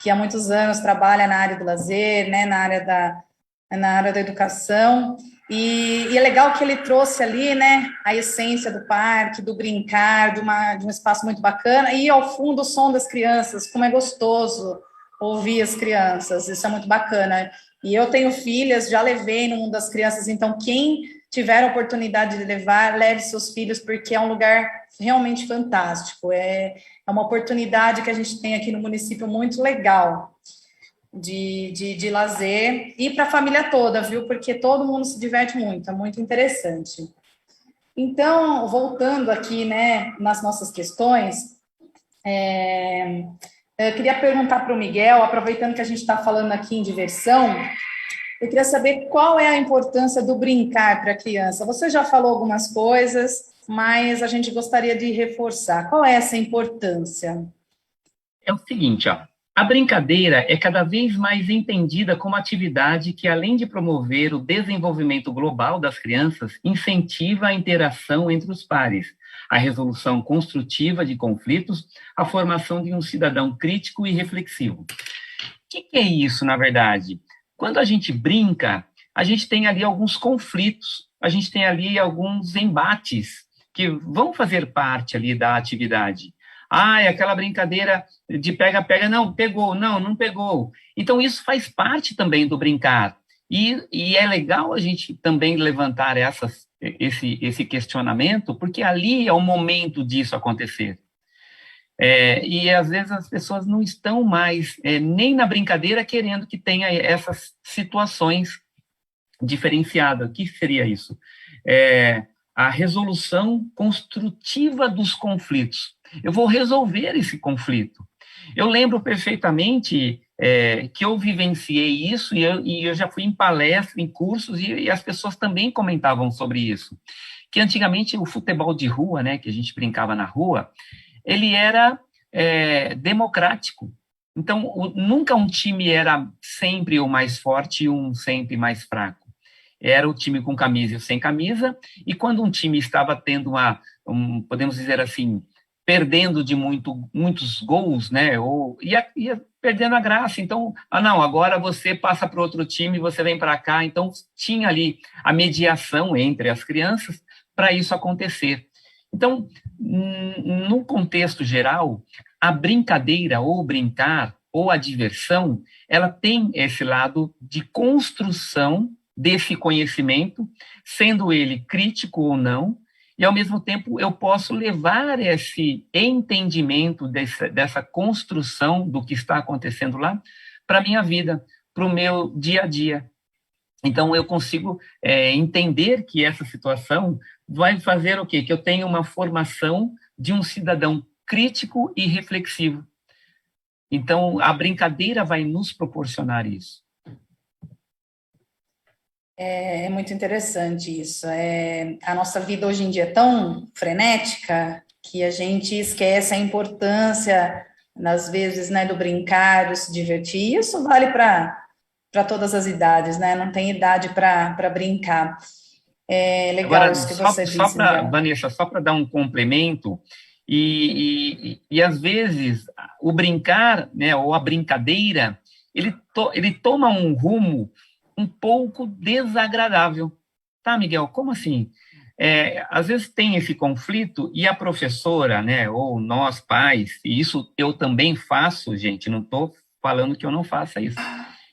que há muitos anos trabalha na área do lazer, né, na área da educação, e é legal que ele trouxe ali, né, a essência do parque, do brincar, de um espaço muito bacana, e ao fundo o som das crianças, como é gostoso ouvir as crianças, isso é muito bacana. E eu tenho filhas, já levei no Mundo das Crianças, então quem tiver a oportunidade de levar, leve seus filhos, porque é um lugar realmente fantástico, é uma oportunidade que a gente tem aqui no município muito legal de lazer, e para a família toda, viu, porque todo mundo se diverte muito, é muito interessante. Então, voltando aqui, né, nas nossas questões, eu queria perguntar para o Miguel, aproveitando que a gente está falando aqui em diversão, eu queria saber qual é a importância do brincar para a criança. Você já falou algumas coisas, mas a gente gostaria de reforçar. Qual é essa importância? É o seguinte, ó, a brincadeira é cada vez mais entendida como atividade que, além de promover o desenvolvimento global das crianças, incentiva a interação entre os pares, a resolução construtiva de conflitos, a formação de um cidadão crítico e reflexivo. O que é isso, na verdade? Quando a gente brinca, a gente tem ali alguns conflitos, a gente tem ali alguns embates que vão fazer parte ali da atividade. É aquela brincadeira de pega-pega, não, pegou, não pegou. Então, isso faz parte também do brincar. E é legal a gente também levantar esse questionamento, porque ali é o momento disso acontecer. E às vezes as pessoas não estão mais nem na brincadeira querendo que tenha essas situações diferenciadas. O que seria isso? A resolução construtiva dos conflitos. Eu vou resolver esse conflito. Eu lembro perfeitamente que eu vivenciei isso e eu já fui em palestras, em cursos, e as pessoas também comentavam sobre isso. Que antigamente o futebol de rua, né, que a gente brincava na rua, ele era democrático. Então, nunca um time era sempre o mais forte e um sempre mais fraco. Era o time com camisa e o sem camisa, e quando um time estava tendo podemos dizer assim, perdendo de muitos gols, né, ia perdendo a graça. Então, não, agora você passa para outro time, você vem para cá. Então, tinha ali a mediação entre as crianças para isso acontecer. Então, no contexto geral, a brincadeira ou brincar ou a diversão, ela tem esse lado de construção desse conhecimento, sendo ele crítico ou não, e, ao mesmo tempo, eu posso levar esse entendimento dessa construção do que está acontecendo lá para a minha vida, para o meu dia a dia. Então, eu consigo entender que essa situação vai fazer o quê? Que eu tenha uma formação de um cidadão crítico e reflexivo. Então, a brincadeira vai nos proporcionar isso. É muito interessante isso. A nossa vida hoje em dia é tão frenética que a gente esquece a importância, às vezes, né, do brincar, do se divertir. E isso vale para todas as idades, né? Não tem idade para brincar. É legal Agora, isso que você disse, Vanessa, só para dar um complemento, e às vezes o brincar, né, ou a brincadeira, ele toma um rumo um pouco desagradável. Tá, Miguel? Como assim? Às vezes tem esse conflito e a professora, né, ou nós pais, e isso eu também faço, gente, não estou falando que eu não faça isso.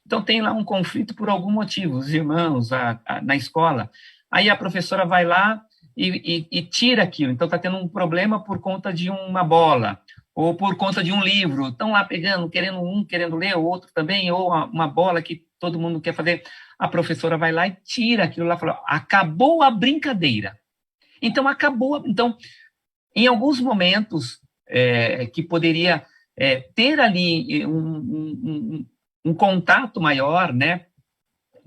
Então tem lá um conflito por algum motivo, os irmãos na escola. Aí a professora vai lá e tira aquilo. Então está tendo um problema por conta de uma bola, ou por conta de um livro. Estão lá pegando, querendo ler, o outro também, ou uma bola que todo mundo quer fazer. A professora vai lá e tira aquilo lá e fala, acabou a brincadeira. Então, acabou. Então, em alguns momentos que poderia ter ali um contato maior, né,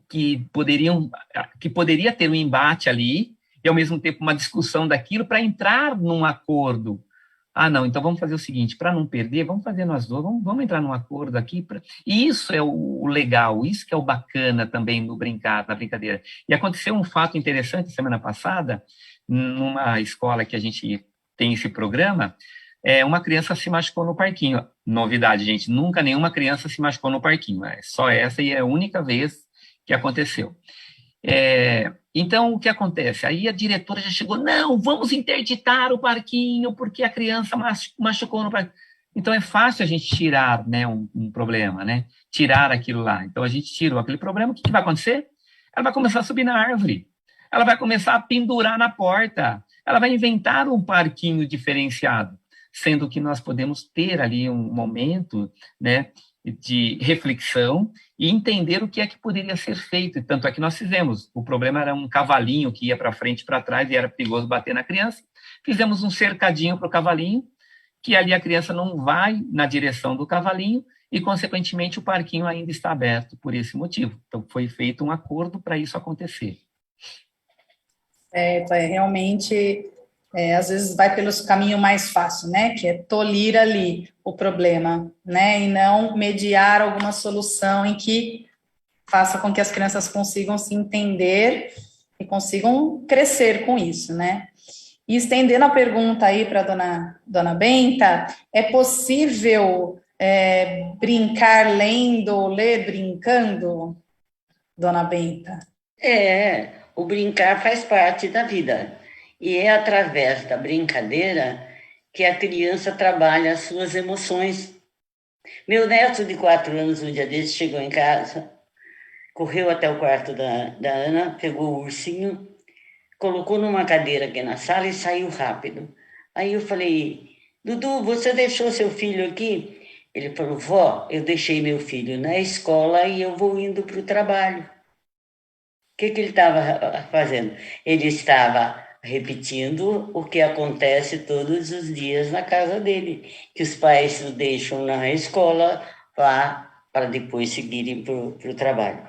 que poderia ter um embate ali, e ao mesmo tempo uma discussão daquilo para entrar num acordo. Ah, não, então vamos fazer o seguinte, para não perder, vamos fazer nós dois, vamos entrar num acordo aqui. E isso é o legal, isso que é o bacana também no brincar, na brincadeira. E aconteceu um fato interessante semana passada, numa escola que a gente tem esse programa, uma criança se machucou no parquinho. Novidade, gente, nunca nenhuma criança se machucou no parquinho, só essa e é a única vez que aconteceu. Então, o que acontece? Aí a diretora já chegou, não, vamos interditar o parquinho, porque a criança machucou no parquinho. Então, é fácil a gente tirar, né, um problema, né? Tirar aquilo lá. Então, a gente tirou aquele problema, o que vai acontecer? Ela vai começar a subir na árvore, ela vai começar a pendurar na porta, ela vai inventar um parquinho diferenciado, sendo que nós podemos ter ali um momento, né, de reflexão e entender o que é que poderia ser feito. E tanto é que nós fizemos. O problema era um cavalinho que ia para frente e para trás e era perigoso bater na criança. Fizemos um cercadinho para o cavalinho, que ali a criança não vai na direção do cavalinho e, consequentemente, o parquinho ainda está aberto por esse motivo. Então, foi feito um acordo para isso acontecer. Realmente... às vezes vai pelo caminho mais fácil, né, que é tolir ali o problema, né, e não mediar alguma solução em que faça com que as crianças consigam se entender e consigam crescer com isso, né. E estendendo a pergunta aí para a dona Benta, é possível brincar lendo, ler brincando, dona Benta? O brincar faz parte da vida. E é através da brincadeira que a criança trabalha as suas emoções. Meu neto de 4 anos, um dia desse, chegou em casa, correu até o quarto da Ana, pegou o ursinho, colocou numa cadeira aqui na sala e saiu rápido. Aí eu falei, Dudu, você deixou seu filho aqui? Ele falou, vó, eu deixei meu filho na escola e eu vou indo para o trabalho. O que ele estava fazendo? Ele estava repetindo o que acontece todos os dias na casa dele, que os pais o deixam na escola lá para depois seguirem para o trabalho.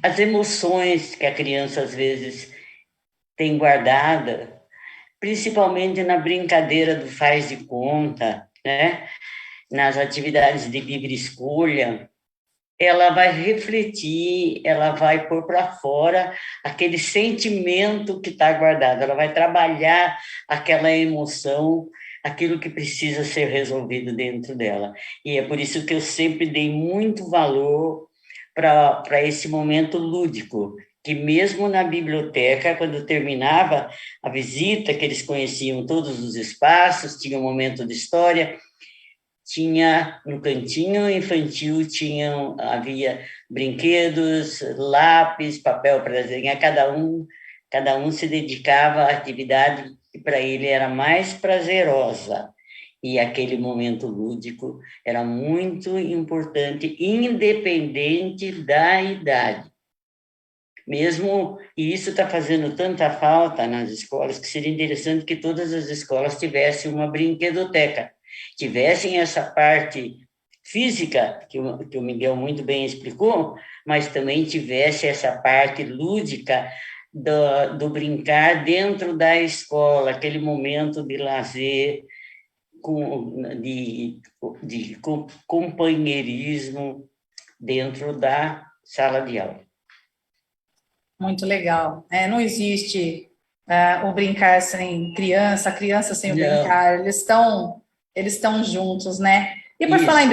As emoções que a criança às vezes tem guardada, principalmente na brincadeira do faz de conta, né? Nas atividades de livre escolha, ela vai refletir, ela vai pôr para fora aquele sentimento que está guardado, ela vai trabalhar aquela emoção, aquilo que precisa ser resolvido dentro dela. E é por isso que eu sempre dei muito valor para esse momento lúdico, que mesmo na biblioteca, quando terminava a visita, que eles conheciam todos os espaços, tinha um momento de história, no cantinho infantil havia brinquedos, lápis, papel para desenhar, cada um se dedicava à atividade que para ele era mais prazerosa. E aquele momento lúdico era muito importante, independente da idade. Mesmo, e isso está fazendo tanta falta nas escolas, que seria interessante que todas as escolas tivessem uma brinquedoteca, tivessem essa parte física, que o Miguel muito bem explicou, mas também tivesse essa parte lúdica do brincar dentro da escola, aquele momento de lazer, de companheirismo dentro da sala de aula. Muito legal. Não existe o brincar sem criança, a criança sem o brincar. Eles estão juntos, né? E por falar em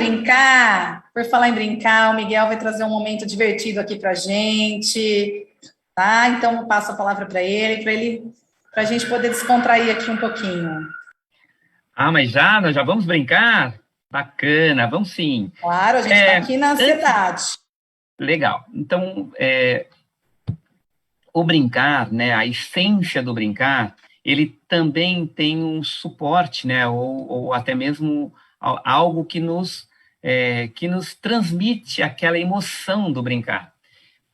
brincar, o Miguel vai trazer um momento divertido aqui pra gente, tá? Então eu passo a palavra para ele, pra gente poder descontrair aqui um pouquinho. Mas nós já vamos brincar? Bacana, vamos sim. Claro, a gente está aqui na ansiedade. Legal. Então, o brincar, né, a essência do brincar, ele também tem um suporte, né, ou até mesmo algo que nos transmite aquela emoção do brincar.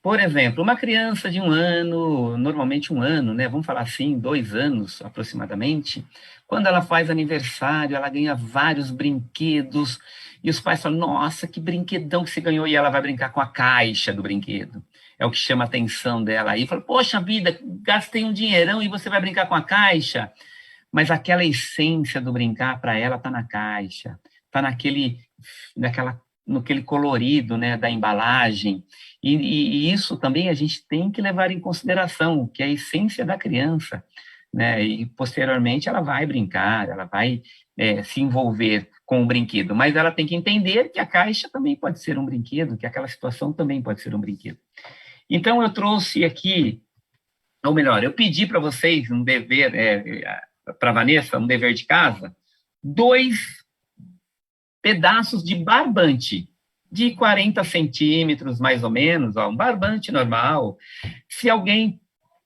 Por exemplo, uma criança de 1 ano, normalmente 1 ano, né, vamos falar assim, 2 anos aproximadamente, quando ela faz aniversário, ela ganha vários brinquedos, e os pais falam, nossa, que brinquedão que você ganhou, e ela vai brincar com a caixa do brinquedo. É o que chama a atenção dela aí. Fala, poxa vida, gastei um dinheirão e você vai brincar com a caixa? Mas aquela essência do brincar para ela está na caixa, está naquele colorido, né, da embalagem. E isso também a gente tem que levar em consideração, que é a essência da criança, né? E posteriormente ela vai brincar, ela vai se envolver com o brinquedo, mas ela tem que entender que a caixa também pode ser um brinquedo, que aquela situação também pode ser um brinquedo. Então eu trouxe aqui, ou melhor, eu pedi para vocês um dever, para a Vanessa, um dever de casa, 2 pedaços de barbante, de 40 centímetros, mais ou menos, um barbante normal. Se alguém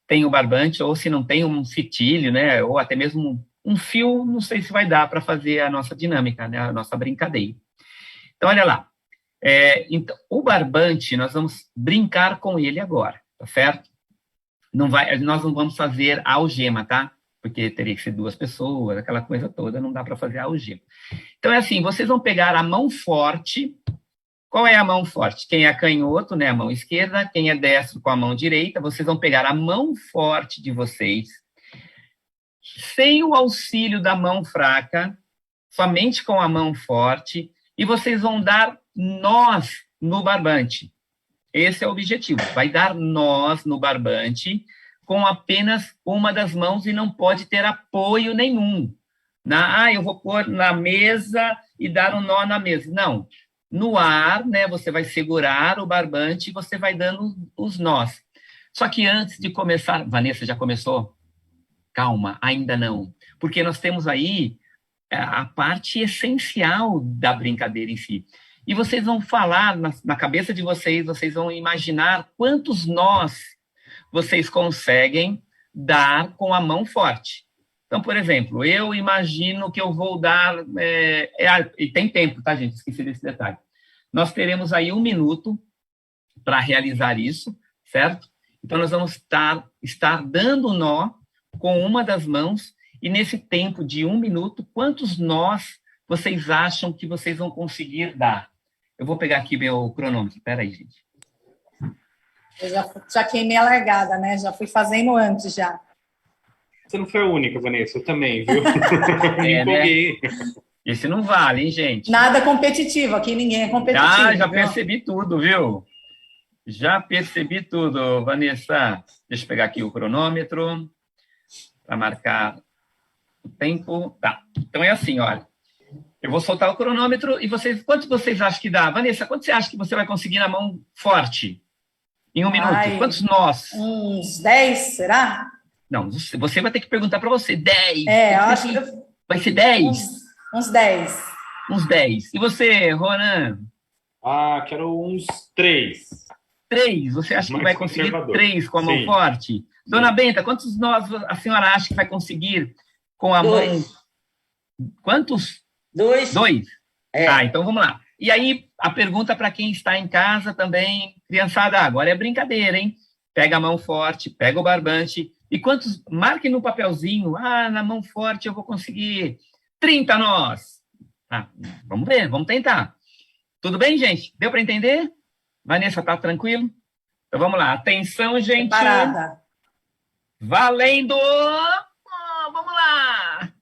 tem o barbante, ou se não tem, um fitilho, né, ou até mesmo um fio, não sei se vai dar para fazer a nossa dinâmica, né, a nossa brincadeira. Então, olha lá. Então, o barbante, nós vamos brincar com ele agora, tá certo? Nós não vamos fazer a algema, tá? Porque teria que ser 2 pessoas, aquela coisa toda, não dá para fazer a algema. Então, é assim, vocês vão pegar a mão forte. Qual é a mão forte? Quem é canhoto, né, a mão esquerda, quem é destro com a mão direita, vocês vão pegar a mão forte de vocês, sem o auxílio da mão fraca, somente com a mão forte, e vocês vão dar nós no barbante. Esse é o objetivo, vai dar nós no barbante com apenas uma das mãos e não pode ter apoio nenhum. Eu vou pôr na mesa e dar um nó na mesa. Não. No ar, né, você vai segurar o barbante e você vai dando os nós. Só que antes de começar... Vanessa, já começou? Calma, ainda não. Porque nós temos aí a parte essencial da brincadeira em si. E vocês vão falar, na cabeça de vocês vão imaginar quantos nós vocês conseguem dar com a mão forte. Então, por exemplo, eu imagino que eu vou dar... e tem tempo, tá, gente? Esqueci desse detalhe. Nós teremos aí 1 minuto para realizar isso, certo? Então, nós vamos estar dando nó com uma das mãos, e nesse tempo de 1 minuto, quantos nós vocês acham que vocês vão conseguir dar? Eu vou pegar aqui meu cronômetro. Espera aí, gente. Eu já queimei a largada, né? Já fui fazendo antes, já. Você não foi a única, Vanessa, eu também, viu? Me empolguei. Né? Esse não vale, hein, gente? Nada competitivo, aqui ninguém é competitivo. Já percebi tudo, viu? Já percebi tudo, Vanessa. Deixa eu pegar aqui o cronômetro para marcar o tempo. Tá, então é assim, olha. Eu vou soltar o cronômetro e vocês... Quantos vocês acham que dá? Vanessa, quanto você acha que você vai conseguir na mão forte? Em 1 minuto? Quantos nós? Uns 10, será? Não, você vai ter que perguntar para você. 10. Eu acho que... Vai ser 10? Uns 10. Uns 10. E você, Ronan? Quero uns 3. 3? Você acha que Mais vai conseguir conservador. 3 com a mão Sim. forte? Dona Benta, quantos nós a senhora acha que vai conseguir com a mão? 2. Quantos? 2. 2. É. Então vamos lá. E aí, a pergunta para quem está em casa também, criançada, agora é brincadeira, hein? Pega a mão forte, pega o barbante, e quantos, marque no papelzinho, na mão forte eu vou conseguir 30 nós. Vamos ver, vamos tentar. Tudo bem, gente? Deu para entender? Vanessa, tá tranquilo? Então vamos lá, atenção, gente. Preparada. Valendo! Vamos lá!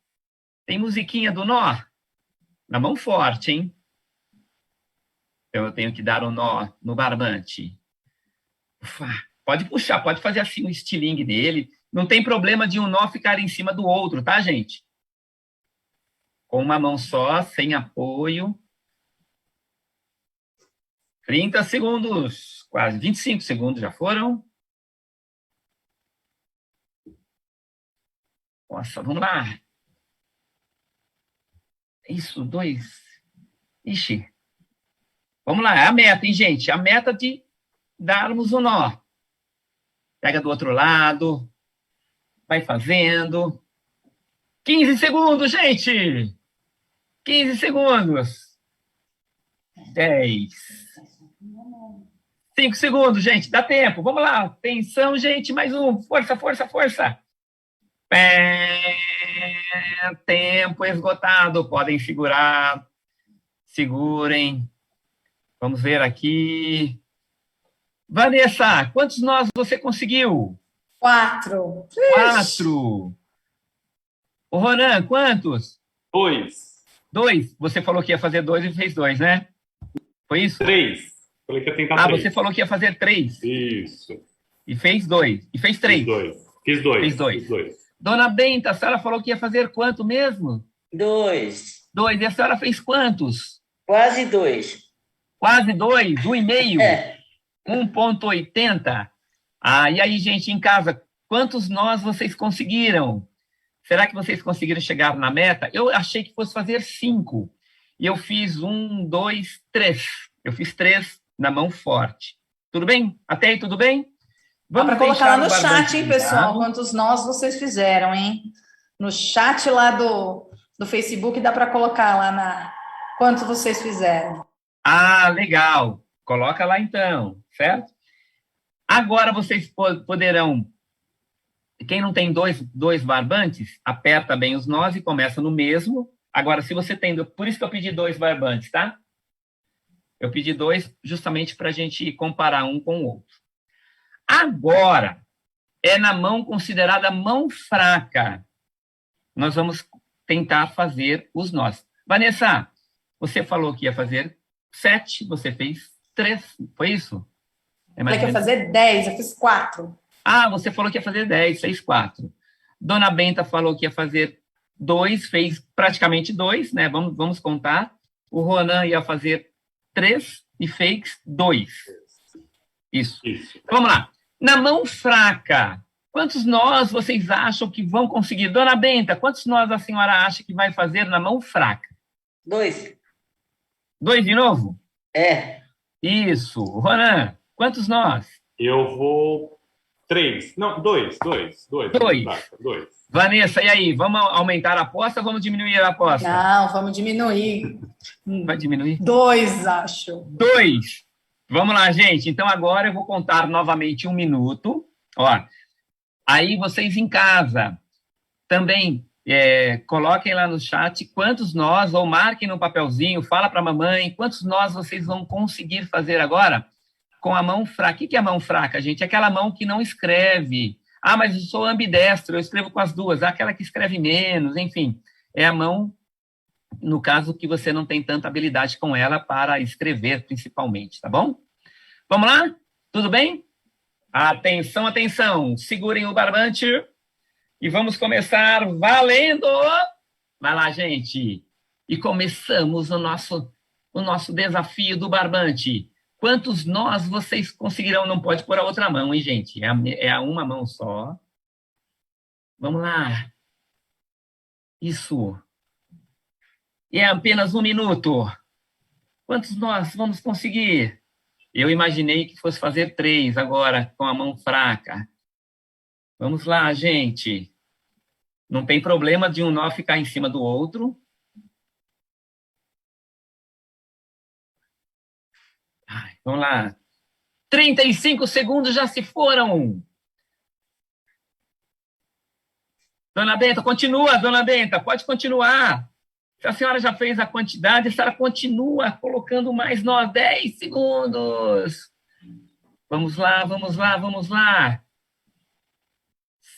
Tem musiquinha do nó? Na mão forte, hein? Então eu tenho que dar o nó no barbante. Ufa. Pode puxar, pode fazer assim o estilingue dele. Não tem problema de um nó ficar em cima do outro, tá, gente? Com uma mão só, sem apoio. 30 segundos, quase 25 segundos já foram. Nossa, vamos lá. Isso, 2. Ixi. Vamos lá, é a meta, hein, gente? A meta de darmos o nó. Pega do outro lado. Vai fazendo. 15 segundos, gente! 15 segundos. 10. 5 segundos, gente. Dá tempo. Vamos lá. Atenção, gente. Mais um. Força, força, força. Tempo esgotado. Podem segurar. Segurem. Vamos ver aqui. Vanessa, quantos nós você conseguiu? 4. 4. O Ronan, quantos? 2. 2. Você falou que ia fazer 2 e fez 2, né? Foi isso? 3. Falei que ia tentar 3. Você falou que ia fazer 3. Isso. E fez 2. E fez 3. Fiz 2. Fez 2. Dona Benta, a senhora falou que ia fazer quanto mesmo? 2. 2. E a senhora fez quantos? Quase 2. Quase 2? 1,5? É. 1,80? E aí, gente, em casa, quantos nós vocês conseguiram? Será que vocês conseguiram chegar na meta? Eu achei que fosse fazer 5. E eu fiz 1, 2, 3. Eu fiz 3 na mão forte. Tudo bem? Até aí, tudo bem? Vamos para colocar lá no chat, hein, pessoal? Quantos nós vocês fizeram, hein? No chat lá do Facebook dá para colocar lá quanto vocês fizeram. Legal. Coloca lá então, certo? Agora vocês poderão... Quem não tem dois barbantes, aperta bem os nós e começa no mesmo. Agora, se você tem... Por isso que eu pedi 2 barbantes, tá? Eu pedi 2 justamente para a gente comparar um com o outro. Agora, é na mão considerada mão fraca. Nós vamos tentar fazer os nós. Vanessa, você falou que ia fazer 7, você fez 3, foi isso? Falei que ia fazer 10, eu fiz 4. Você falou que ia fazer 10, fez 4. Dona Benta falou que ia fazer 2, fez praticamente 2, né? Vamos contar. O Ronan ia fazer 3 e fez 2. Isso. Vamos lá. Na mão fraca, quantos nós vocês acham que vão conseguir? Dona Benta, quantos nós a senhora acha que vai fazer na mão fraca? 2. 2 de novo? É. Isso. Ronan, quantos nós? Eu vou 3. Não, 2. 2. Vanessa, e aí? Vamos aumentar a aposta ou vamos diminuir a aposta? Não, vamos diminuir. Vai diminuir? 2, acho. 2. Vamos lá, gente. Então, agora eu vou contar novamente 1 minuto. Aí vocês em casa também coloquem lá no chat quantos nós, ou marquem no papelzinho, fala para a mamãe, quantos nós vocês vão conseguir fazer agora com a mão fraca. O que é a mão fraca, gente? É aquela mão que não escreve. Mas eu sou ambidestro, eu escrevo com as duas. Aquela que escreve menos, enfim. É a mão, no caso, que você não tem tanta habilidade com ela para escrever, principalmente, tá bom? Vamos lá? Tudo bem? Atenção, atenção. Segurem o barbante e vamos começar valendo. Vai lá, gente. E começamos o nosso desafio do barbante. Quantos nós vocês conseguirão? Não pode pôr a outra mão, hein, gente? É a uma mão só. Vamos lá. Isso. E é apenas 1 minuto. Quantos nós vamos conseguir? Eu imaginei que fosse fazer 3 agora, com a mão fraca. Vamos lá, gente. Não tem problema de um nó ficar em cima do outro. Vamos lá. 35 segundos já se foram. Dona Benta, continua, Dona Benta, pode continuar. Se a senhora já fez a quantidade, a senhora continua colocando mais nós. 10 segundos. Vamos lá, vamos lá, vamos lá.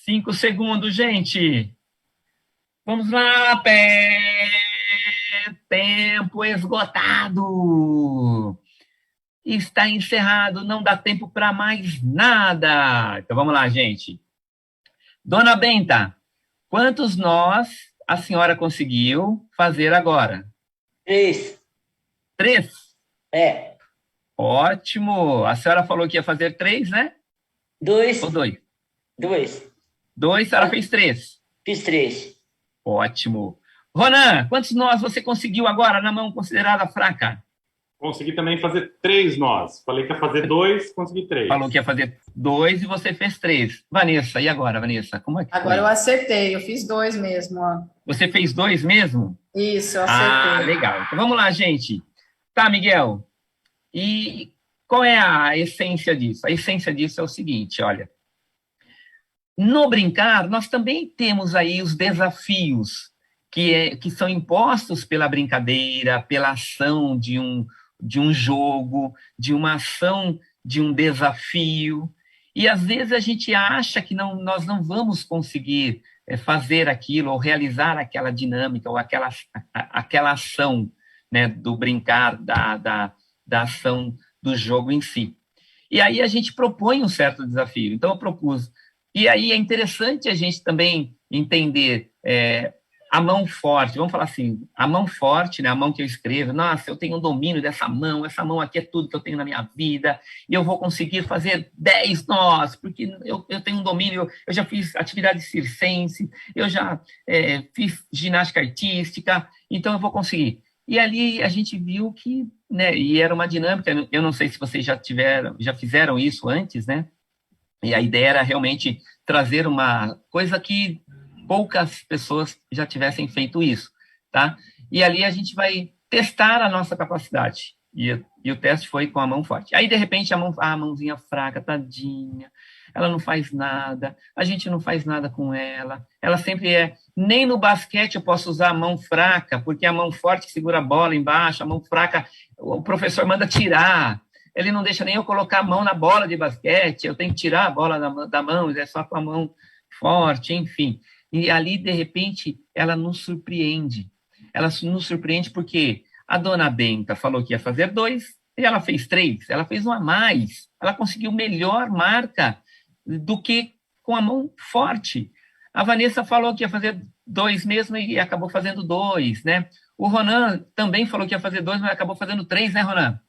5 segundos, gente. Vamos lá. Tempo esgotado. Está encerrado, não dá tempo para mais nada. Então vamos lá, gente. Dona Benta, quantos nós a senhora conseguiu fazer agora? 3. 3? É. Ótimo. A senhora falou que ia fazer 3, né? 2. Ou 2? 2. 2, a senhora fez 3. Fiz 3. Ótimo. Ronan, quantos nós você conseguiu agora na mão considerada fraca? Consegui também fazer 3 nós. Falei que ia fazer 2, consegui 3. Falou que ia fazer 2 e você fez 3. Vanessa, e agora, Vanessa? Como é que Agora foi? eu acertei, eu fiz 2 mesmo, ó. Você fez 2 mesmo? Isso, eu acertei. Ah, legal. Então vamos lá, gente. Tá, Miguel. E qual é a essência disso? A essência disso é o seguinte, olha. No brincar, nós também temos aí os desafios que são impostos pela brincadeira, pela ação de um jogo, de uma ação, de um desafio. E às vezes a gente acha que nós não vamos conseguir fazer aquilo ou realizar aquela dinâmica ou aquela ação, né, do brincar, da ação do jogo em si. E aí a gente propõe um certo desafio. Então eu propus. E aí é interessante a gente também entender a mão forte, vamos falar assim, a mão forte, né, a mão que eu escrevo, nossa, eu tenho um domínio dessa mão, essa mão aqui é tudo que eu tenho na minha vida, e eu vou conseguir fazer 10 nós, porque eu tenho um domínio, eu já fiz atividade circense, eu já fiz ginástica artística, então eu vou conseguir. E ali a gente viu que, né, e era uma dinâmica, eu não sei se vocês já fizeram isso antes, né, e a ideia era realmente trazer uma coisa que poucas pessoas já tivessem feito isso, tá? E ali a gente vai testar a nossa capacidade. E o teste foi com a mão forte. Aí, de repente, a mãozinha fraca, tadinha, ela não faz nada, a gente não faz nada com ela. Ela sempre nem no basquete eu posso usar a mão fraca, porque a mão forte segura a bola embaixo, a mão fraca, o professor manda tirar. Ele não deixa nem eu colocar a mão na bola de basquete, eu tenho que tirar a bola da mão, é só com a mão forte, enfim. E ali, de repente, ela nos surpreende. Ela nos surpreende porque a dona Benta falou que ia fazer 2 e ela fez 3. Ela fez 1 a mais. Ela conseguiu melhor marca do que com a mão forte. A Vanessa falou que ia fazer 2 mesmo e acabou fazendo 2, né? O Ronan também falou que ia fazer 2, mas acabou fazendo 3, né, Ronan?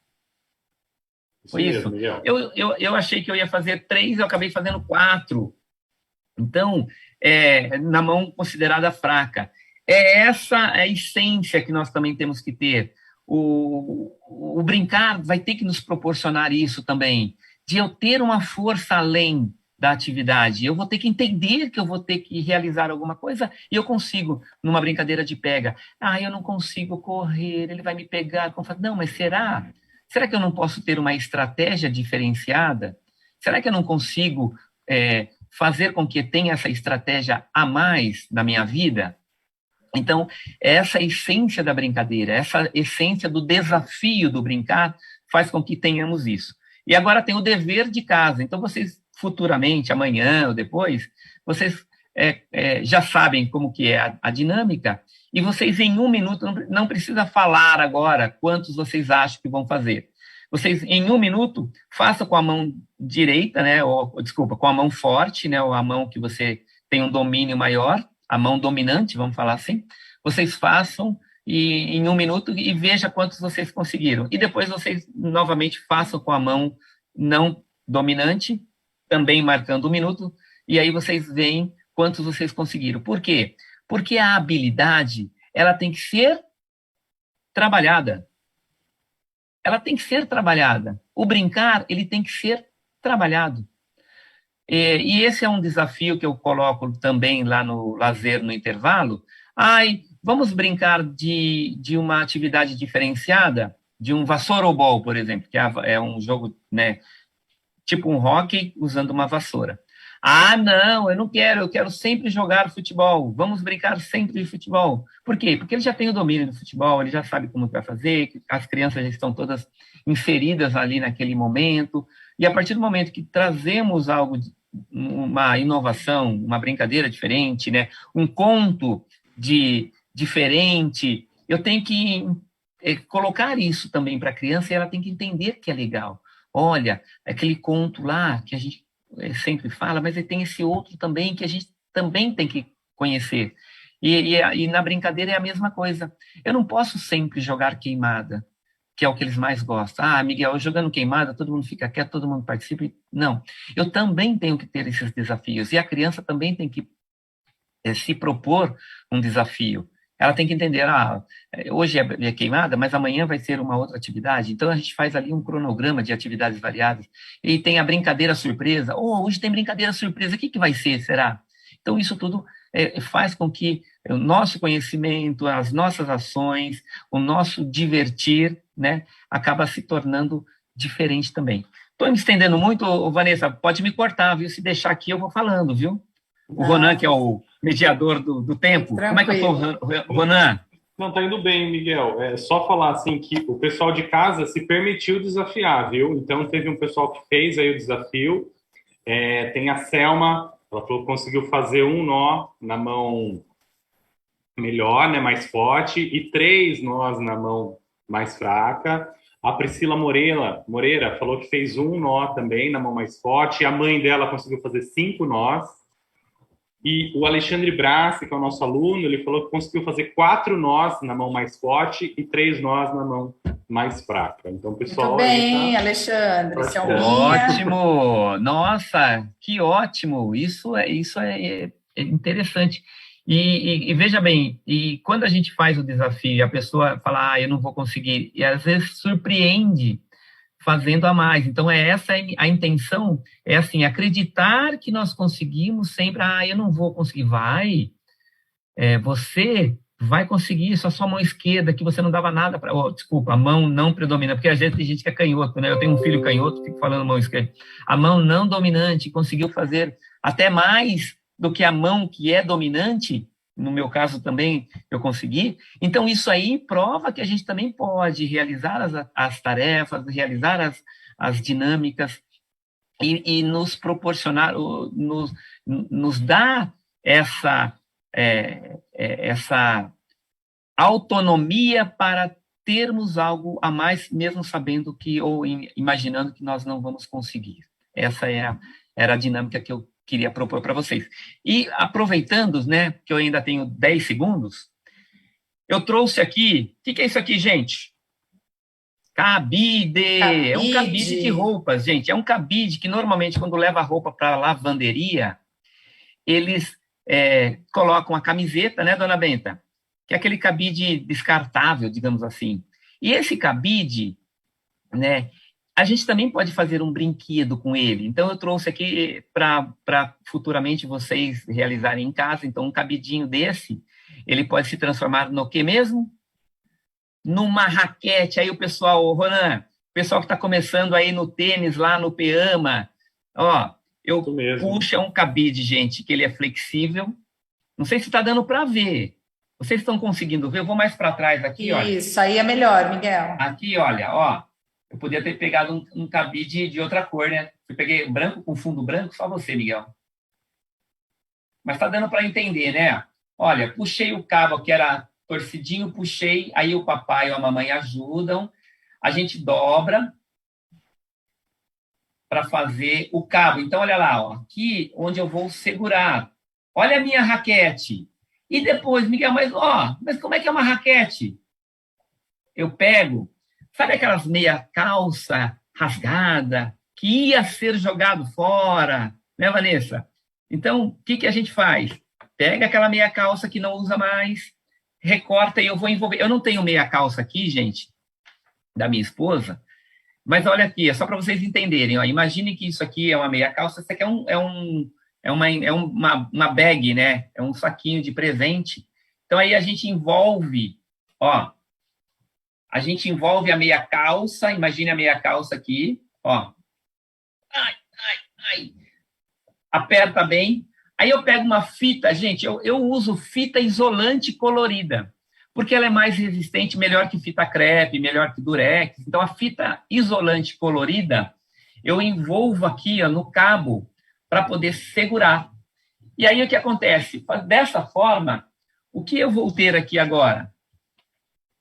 Foi isso? Miguel. Eu achei que eu ia fazer 3 e eu acabei fazendo 4. Então, na mão considerada fraca. É essa a essência que nós também temos que ter. O brincar vai ter que nos proporcionar isso também, de eu ter uma força além da atividade. Eu vou ter que entender que eu vou ter que realizar alguma coisa e eu consigo, numa brincadeira de pega. Eu não consigo correr, ele vai me pegar. Não, mas será? Será que eu não posso ter uma estratégia diferenciada? Será que eu não consigo fazer com que tenha essa estratégia a mais na minha vida? Então, essa essência da brincadeira, essa essência do desafio do brincar, faz com que tenhamos isso. E agora tem o dever de casa. Então, vocês futuramente, amanhã ou depois, vocês já sabem como que é a dinâmica, e vocês em 1 minuto, não precisa falar agora quantos vocês acham que vão fazer. Vocês, em 1 minuto, façam com a mão direita, né, desculpa, com a mão forte, né, ou a mão que você tem um domínio maior, a mão dominante, vamos falar assim. Vocês façam em 1 minuto e veja quantos vocês conseguiram. E depois vocês, novamente, façam com a mão não dominante, também marcando 1 minuto, e aí vocês veem quantos vocês conseguiram. Por quê? Porque a habilidade, ela tem que ser trabalhada. Ela tem que ser trabalhada. O brincar, ele tem que ser trabalhado. E esse é um desafio que eu coloco também lá no lazer, no intervalo. Vamos brincar de uma atividade diferenciada, de um vassourobol, por exemplo, que é um jogo, né, tipo um hóquei usando uma vassoura. Não, eu quero sempre jogar futebol, vamos brincar sempre de futebol. Por quê? Porque ele já tem o domínio do futebol, ele já sabe como vai fazer, as crianças já estão todas inseridas ali naquele momento, e a partir do momento que trazemos algo, uma inovação, uma brincadeira diferente, né, um conto diferente, eu tenho que colocar isso também para a criança e ela tem que entender que é legal. Olha, aquele conto lá que a gente sempre fala, mas tem esse outro também que a gente também tem que conhecer. E na brincadeira é a mesma coisa. Eu não posso sempre jogar queimada, que é o que eles mais gostam. Miguel, jogando queimada, todo mundo fica quieto, todo mundo participa. Não, eu também tenho que ter esses desafios. E a criança também tem que se propor um desafio. Ela tem que entender, hoje é queimada, mas amanhã vai ser uma outra atividade. Então, a gente faz ali um cronograma de atividades variadas. E tem a brincadeira surpresa. Hoje tem brincadeira surpresa. O que vai ser, será? Então, isso tudo faz com que o nosso conhecimento, as nossas ações, o nosso divertir, né, acaba se tornando diferente também. Estou me estendendo muito, Vanessa, pode me cortar, viu? Se deixar aqui, eu vou falando, viu? O Ronan, que é o mediador do tempo. Tranquilo. Como é que eu tô, Ronan? Não, tá indo bem, Miguel. É só falar assim que o pessoal de casa se permitiu desafiar, viu? Então, teve um pessoal que fez aí o desafio. Tem a Selma, ela falou que conseguiu fazer um nó na mão melhor, né, mais forte, e 3 nós na mão mais fraca. A Priscila Moreira falou que fez um nó também na mão mais forte, e a mãe dela conseguiu fazer 5 nós. E o Alexandre Brassi, que é o nosso aluno, ele falou que conseguiu fazer 4 nós na mão mais forte e 3 nós na mão mais fraca. Então, pessoal... Muito bem, Alexandre, isso é um ótimo! Nossa, que ótimo! Isso é interessante. E veja bem, e quando a gente faz o desafio e a pessoa fala, eu não vou conseguir, e às vezes surpreende fazendo a mais. Então, essa a intenção, é assim, acreditar que nós conseguimos sempre, eu não vou conseguir. Você vai conseguir, só a sua mão esquerda, que você não dava nada para... desculpa, a mão não predomina, porque às vezes tem gente que é canhoto, né? Eu tenho um filho canhoto, fico falando mão esquerda. A mão não dominante conseguiu fazer até mais do que a mão que é dominante. No meu caso também eu consegui. Então, isso aí prova que a gente também pode realizar as tarefas, realizar as dinâmicas e nos proporcionar, nos dar essa autonomia para termos algo a mais, mesmo sabendo ou imaginando que nós não vamos conseguir. Essa era a dinâmica que eu queria propor para vocês. E aproveitando, né, que eu ainda tenho 10 segundos, eu trouxe aqui, o que é isso aqui, gente? Cabide! É um cabide de roupas, gente. É um cabide que normalmente, quando leva a roupa para a lavanderia, eles colocam a camiseta, né, dona Benta? Que é aquele cabide descartável, digamos assim. E esse cabide, né, a gente também pode fazer um brinquedo com ele. Então, eu trouxe aqui para futuramente vocês realizarem em casa. Então, um cabidinho desse, ele pode se transformar no quê mesmo? Numa raquete. Aí o pessoal, Ronan, o pessoal que está começando aí no tênis, lá no Peama, eu puxo um cabide, gente, que ele é flexível. Não sei se está dando para ver. Vocês estão conseguindo ver? Eu vou mais para trás aqui, olha. Isso, aí é melhor, Miguel. Aqui, olha, eu podia ter pegado um cabide de outra cor, né? Eu peguei branco com fundo branco, só você, Miguel. Mas tá dando para entender, né? Olha, puxei o cabo que era torcidinho, puxei, aí o papai ou a mamãe ajudam, a gente dobra para fazer o cabo. Então, olha lá, aqui onde eu vou segurar. Olha a minha raquete. E depois, Miguel, mas como é que é uma raquete? Eu pego... Sabe aquelas meia calça rasgada que ia ser jogado fora, né, Vanessa? Então, o que a gente faz? Pega aquela meia calça que não usa mais, recorta e eu vou envolver. Eu não tenho meia calça aqui, gente, da minha esposa, mas olha aqui, é só para vocês entenderem. Ó, imagine que isso aqui é uma meia calça, isso aqui uma bag, né? É um saquinho de presente. Então aí a gente envolve, ó, a gente envolve a meia calça, imagine a meia calça aqui, ó. Ai, ai. Aperta bem. Aí eu pego uma fita, gente, eu uso fita isolante colorida, porque ela é mais resistente, melhor que fita crepe, melhor que durex. Então, a fita isolante colorida, eu envolvo aqui, ó, no cabo, para poder segurar. E aí, o que acontece? Dessa forma, o que eu vou ter aqui agora?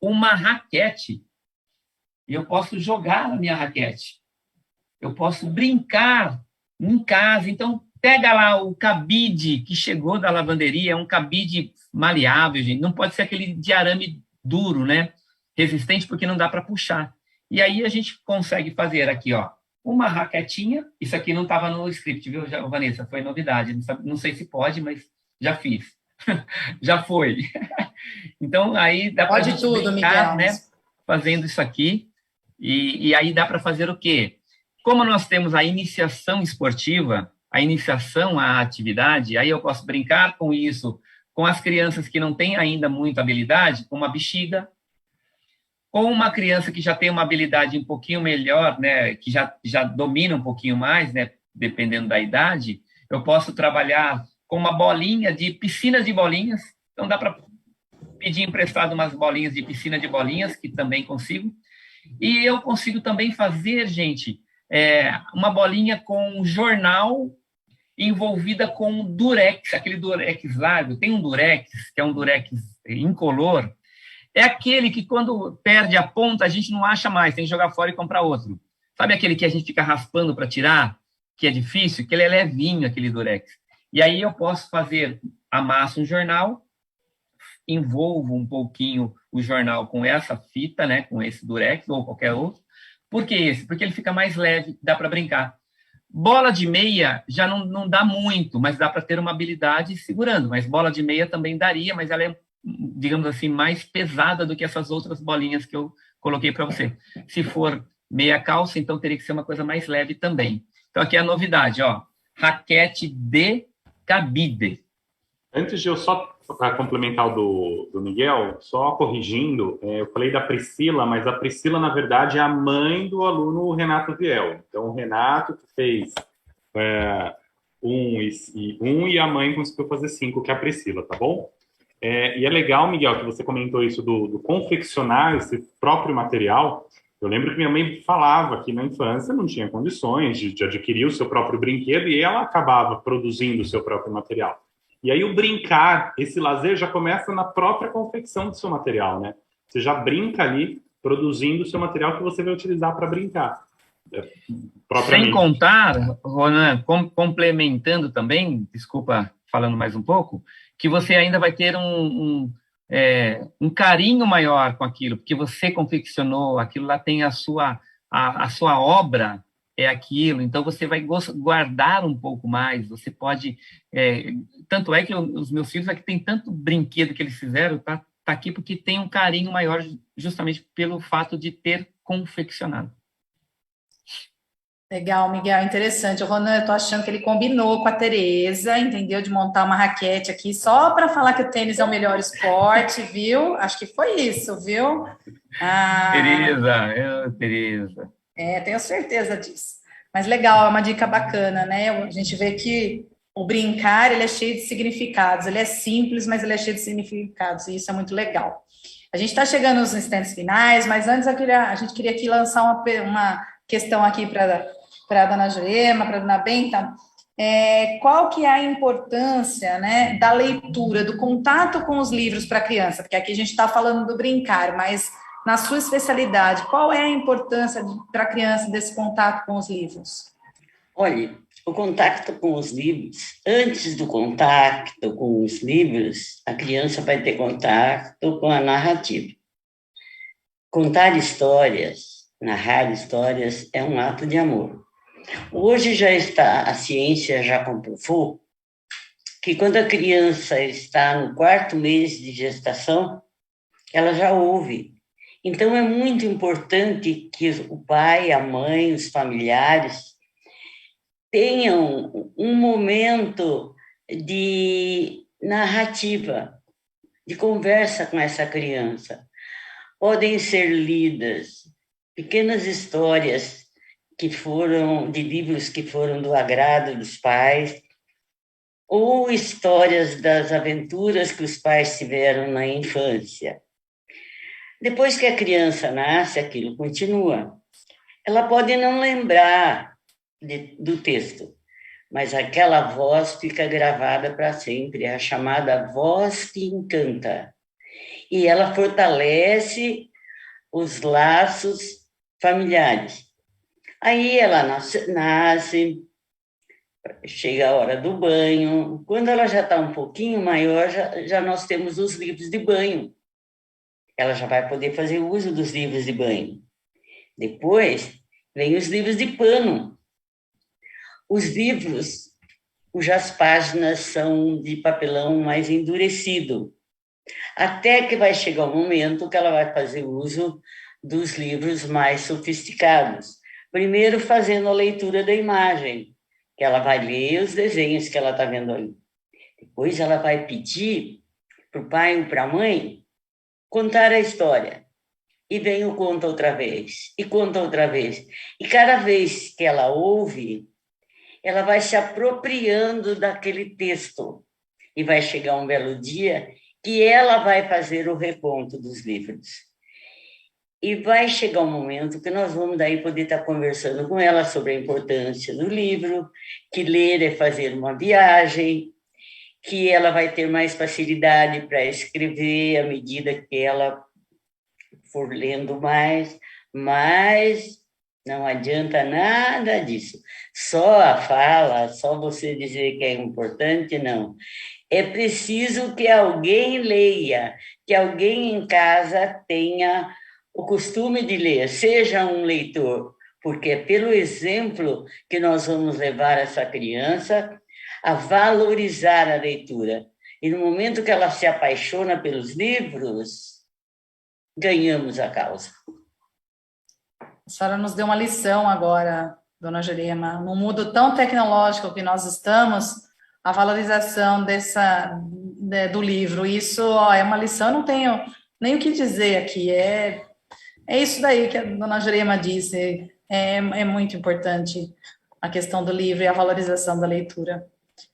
Uma raquete. E eu posso jogar a minha raquete. Eu posso brincar em casa. Então, pega lá o cabide que chegou da lavanderia, é um cabide maleável, gente. Não pode ser aquele de arame duro, né? Resistente, porque não dá para puxar. E aí a gente consegue fazer aqui, ó, uma raquetinha. Isso aqui não estava no script, viu, Vanessa? Foi novidade. Não sei se pode, mas já fiz. Já foi. Então, aí dá para Pode tudo, brincar, Miguel. né? Fazendo isso aqui. E aí dá para fazer o quê? Como nós temos a iniciação esportiva, a iniciação à atividade, aí eu posso brincar com isso, com as crianças que não têm ainda muita habilidade, com uma bexiga, com uma criança que já tem uma habilidade um pouquinho melhor, né, que já domina um pouquinho mais, né, dependendo da idade, eu posso trabalhar com uma bolinha de piscina de bolinhas, então dá para pedir emprestado umas bolinhas de piscina de bolinhas, que também consigo, e eu consigo também fazer, gente, uma bolinha com jornal envolvida com durex, aquele durex largo. Tem um durex, que é um durex incolor, é aquele que quando perde a ponta a gente não acha mais, tem que jogar fora e comprar outro. Sabe aquele que a gente fica raspando para tirar, que é difícil? Que ele é levinho, aquele durex. E aí eu posso fazer, amasso um jornal, envolvo um pouquinho o jornal com essa fita, né, com esse durex ou qualquer outro. Por que esse? Porque ele fica mais leve, dá para brincar. Bola de meia já não dá muito, mas dá para ter uma habilidade segurando. Mas bola de meia também daria, mas ela é, digamos assim, mais pesada do que essas outras bolinhas que eu coloquei para você. Se for meia calça, então teria que ser uma coisa mais leve também. Então aqui é a novidade, ó, raquete de cabide. Antes de eu só para complementar o do Miguel, só corrigindo, eu falei da Priscila, mas a Priscila, na verdade, é a mãe do aluno Renato Viel. Então, o Renato que fez um e a mãe conseguiu fazer 5, que é a Priscila, tá bom? E é legal, Miguel, que você comentou isso do confeccionar esse próprio material. Eu lembro que minha mãe falava que na infância não tinha condições de adquirir o seu próprio brinquedo e ela acabava produzindo o seu próprio material. E aí o brincar, esse lazer já começa na própria confecção do seu material, né? Você já brinca ali produzindo o seu material que você vai utilizar para brincar. Sem contar, Ronan, complementando também, desculpa falando mais um pouco, que você ainda vai ter um carinho maior com aquilo, porque você confeccionou, aquilo lá tem a sua obra, é aquilo, então você vai guardar um pouco mais, você pode... tanto é que os meus filhos aqui tem tanto brinquedo que eles fizeram, tá aqui porque tem um carinho maior justamente pelo fato de ter confeccionado. Legal, Miguel, interessante. O Ronan, eu tô achando que ele combinou com a Tereza, entendeu? De montar uma raquete aqui só para falar que o tênis é o melhor esporte, viu? Acho que foi isso, viu? Tereza. Tenho certeza disso. Mas legal, é uma dica bacana, né? A gente vê que o brincar, ele é cheio de significados. Ele é simples, mas ele é cheio de significados, e isso é muito legal. A gente está chegando nos instantes finais, mas antes a gente queria aqui lançar uma questão aqui para a dona Jurema, para a dona Benta. Qual que é a importância, né, da leitura, do contato com os livros para a criança? Porque aqui a gente está falando do brincar, mas na sua especialidade, qual é a importância para a criança desse contato com os livros? Olha, o contato com os livros, antes do contato com os livros, a criança vai ter contato com a narrativa. Contar histórias, narrar histórias é um ato de amor. Hoje a ciência já comprovou que quando a criança está no 4º mês de gestação, ela já ouve. Então, é muito importante que o pai, a mãe, os familiares tenham um momento de narrativa, de conversa com essa criança. Podem ser lidas pequenas histórias que foram de livros que foram do agrado dos pais, ou histórias das aventuras que os pais tiveram na infância. Depois que a criança nasce, aquilo continua. Ela pode não lembrar do texto, mas aquela voz fica gravada para sempre, é a chamada voz que encanta. E ela fortalece os laços familiares. Aí ela nasce, chega a hora do banho. Quando ela já está um pouquinho maior, já nós temos os livros de banho. Ela já vai poder fazer uso dos livros de banho. Depois, vem os livros de pano. Os livros cujas páginas são de papelão mais endurecido. Até que vai chegar o momento que ela vai fazer uso dos livros mais sofisticados. Primeiro, fazendo a leitura da imagem, que ela vai ler os desenhos que ela está vendo ali. Depois, ela vai pedir para o pai ou para a mãe contar a história. E vem o conta outra vez, e conta outra vez. E cada vez que ela ouve, ela vai se apropriando daquele texto. E vai chegar um belo dia que ela vai fazer o reconto dos livros. E vai chegar um momento que nós vamos daí poder estar conversando com ela sobre a importância do livro, que ler é fazer uma viagem, que ela vai ter mais facilidade para escrever à medida que ela for lendo mais, mas não adianta nada disso. Só a fala, só você dizer que é importante, não. É preciso que alguém leia, que alguém em casa tenha o costume de ler, seja um leitor, porque é pelo exemplo que nós vamos levar essa criança a valorizar a leitura. E no momento que ela se apaixona pelos livros, ganhamos a causa. A senhora nos deu uma lição agora, dona Jurema. Num mundo tão tecnológico que nós estamos, a valorização do livro, isso é uma lição, eu não tenho nem o que dizer aqui. É isso daí que a dona Jurema disse. É muito importante a questão do livro e a valorização da leitura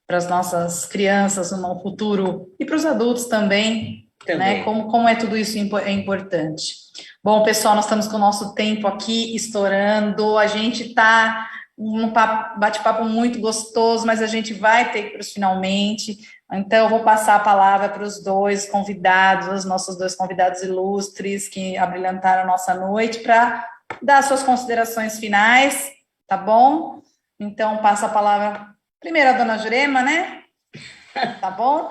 para as nossas crianças no futuro e para os adultos também. Né? Como é tudo isso é importante. Bom, pessoal, nós estamos com o nosso tempo aqui estourando, a gente está num bate-papo muito gostoso, mas a gente vai ter que ir para os finalmente, então eu vou passar a palavra para os dois convidados, os nossos dois convidados ilustres que abrilhantaram a nossa noite, para dar suas considerações finais, tá bom? Então, passo a palavra primeiro à dona Jurema, né? Tá bom?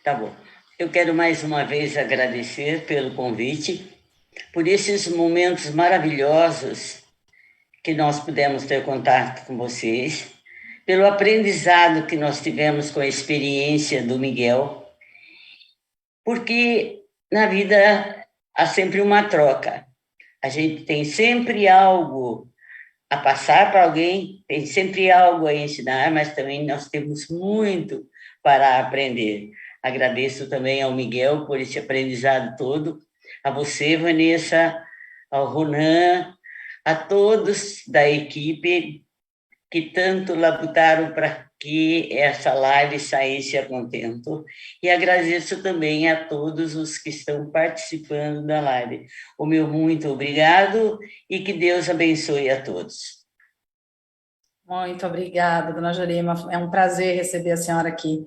Tá bom. Eu quero mais uma vez agradecer pelo convite, por esses momentos maravilhosos que nós pudemos ter contato com vocês, pelo aprendizado que nós tivemos com a experiência do Miguel, porque na vida há sempre uma troca. A gente tem sempre algo a passar para alguém, tem sempre algo a ensinar, mas também nós temos muito para aprender. Agradeço também ao Miguel por esse aprendizado todo, a você, Vanessa, ao Ronan, a todos da equipe que tanto labutaram para que essa live saísse a contento. E agradeço também a todos os que estão participando da live. O meu muito obrigado e que Deus abençoe a todos. Muito obrigada, dona Jurema. É um prazer receber a senhora aqui.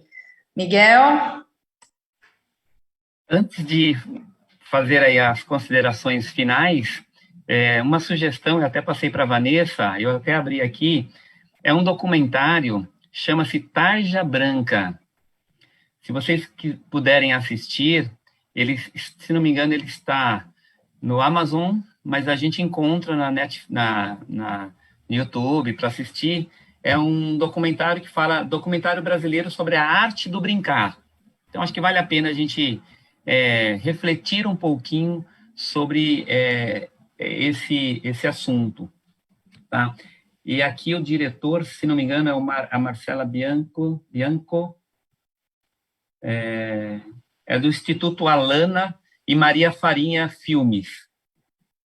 Miguel? Antes de fazer aí as considerações finais, uma sugestão, eu até passei para a Vanessa, eu até abri aqui, é um documentário, chama-se Tarja Branca. Se vocês puderem assistir, ele, se não me engano, ele está no Amazon, mas a gente encontra no YouTube para assistir. É um documentário que fala, documentário brasileiro sobre a arte do brincar. Então, acho que vale a pena a gente refletir um pouquinho sobre esse assunto, tá? E aqui o diretor, se não me engano, é a Marcela Bianco, é do Instituto Alana e Maria Farinha Filmes.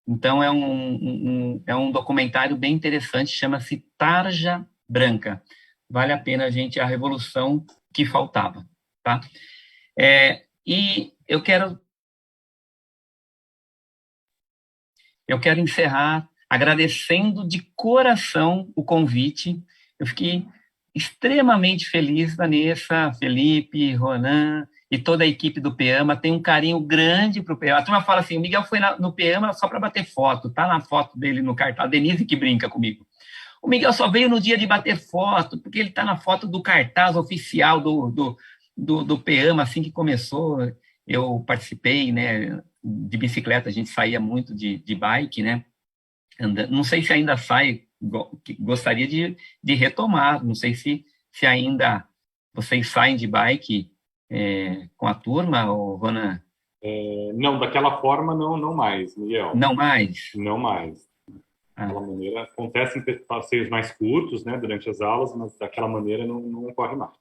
Então, é um documentário bem interessante, chama-se Tarja Branca. Vale a pena, gente, a revolução que faltava, tá? E eu quero encerrar agradecendo de coração o convite. Eu fiquei extremamente feliz, Vanessa, Felipe, Ronan e toda a equipe do PEAMA. Tem um carinho grande para o PEAMA. A turma fala assim, o Miguel foi no PEAMA só para bater foto, tá na foto dele no cartaz, a Denise que brinca comigo. O Miguel só veio no dia de bater foto, porque ele está na foto do cartaz oficial do PEAMA, assim que começou. Eu participei, né, de bicicleta, a gente saía muito de bike, né? Não sei se ainda sai, gostaria de retomar, não sei se ainda vocês saem de bike com a turma, ou Ronan? Não, daquela forma não mais, Miguel. Não mais? Não mais. Daquela maneira, acontecem passeios mais curtos, né, durante as aulas, mas daquela maneira não ocorre mais.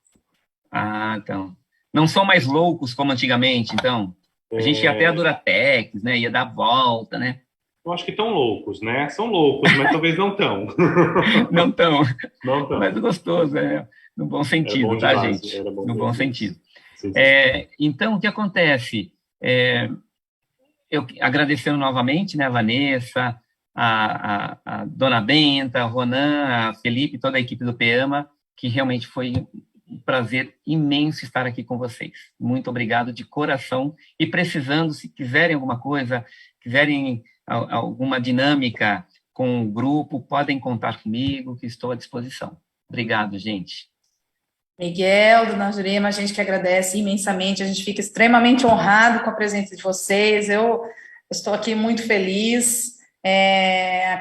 Ah, então. Não são mais loucos como antigamente, então? A gente ia até a Duratex, né, ia dar volta, né? Eu acho que estão loucos, né? São loucos, mas talvez não tão. Não tão. Não tão. Mas gostoso, no bom sentido, bom tá, demais, gente? Era bom no bom sentido. Sim. Então, o que acontece? Eu agradecendo novamente, né, a Vanessa, a Dona Benta, a Ronan, a Felipe, toda a equipe do PEAMA, que realmente foi um prazer imenso estar aqui com vocês. Muito obrigado de coração. E precisando, se quiserem alguma coisa, quiserem alguma dinâmica com o grupo, podem contar comigo, que estou à disposição. Obrigado, gente. Miguel, Dona Jurema, a gente que agradece imensamente, a gente fica extremamente honrado com a presença de vocês. Eu estou aqui muito feliz.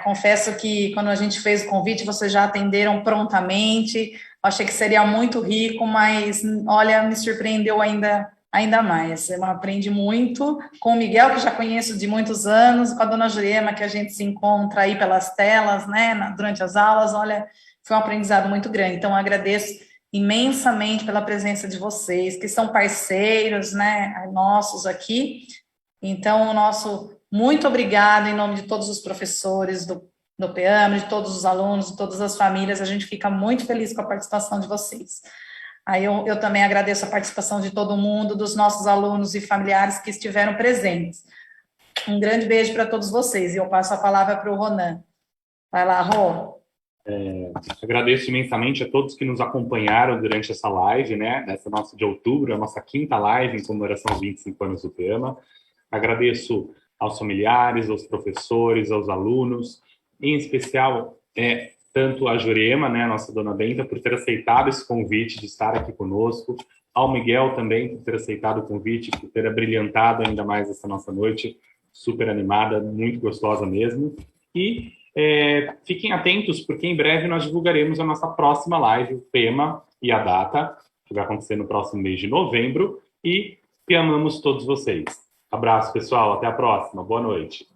Confesso que quando a gente fez o convite, vocês já atenderam prontamente. Achei que seria muito rico, mas, olha, me surpreendeu ainda mais. Eu aprendi muito com o Miguel, que já conheço de muitos anos, com a Dona Jurema, que a gente se encontra aí pelas telas, né, durante as aulas. Olha, foi um aprendizado muito grande. Então, eu agradeço imensamente pela presença de vocês, que são parceiros, né, nossos aqui. Então, o nosso muito obrigado em nome de todos os professores do PEAMA, de todos os alunos, de todas as famílias. A gente fica muito feliz com a participação de vocês. Aí eu também agradeço a participação de todo mundo, dos nossos alunos e familiares que estiveram presentes. Um grande beijo para todos vocês. E eu passo a palavra para o Ronan. Vai lá, Rô. Agradeço imensamente a todos que nos acompanharam durante essa live, né, nessa nossa de outubro, a nossa quinta live em comemoração aos 25 anos do PEAMA. Agradeço aos familiares, aos professores, aos alunos, em especial tanto a Jurema, né, a nossa Dona Benta, por ter aceitado esse convite de estar aqui conosco, ao Miguel também por ter aceitado o convite, por ter abrilhantado ainda mais essa nossa noite super animada, muito gostosa mesmo. E fiquem atentos, porque em breve nós divulgaremos a nossa próxima live, o tema e a data, que vai acontecer no próximo mês de novembro, e amamos todos vocês. Abraço, pessoal, até a próxima, boa noite.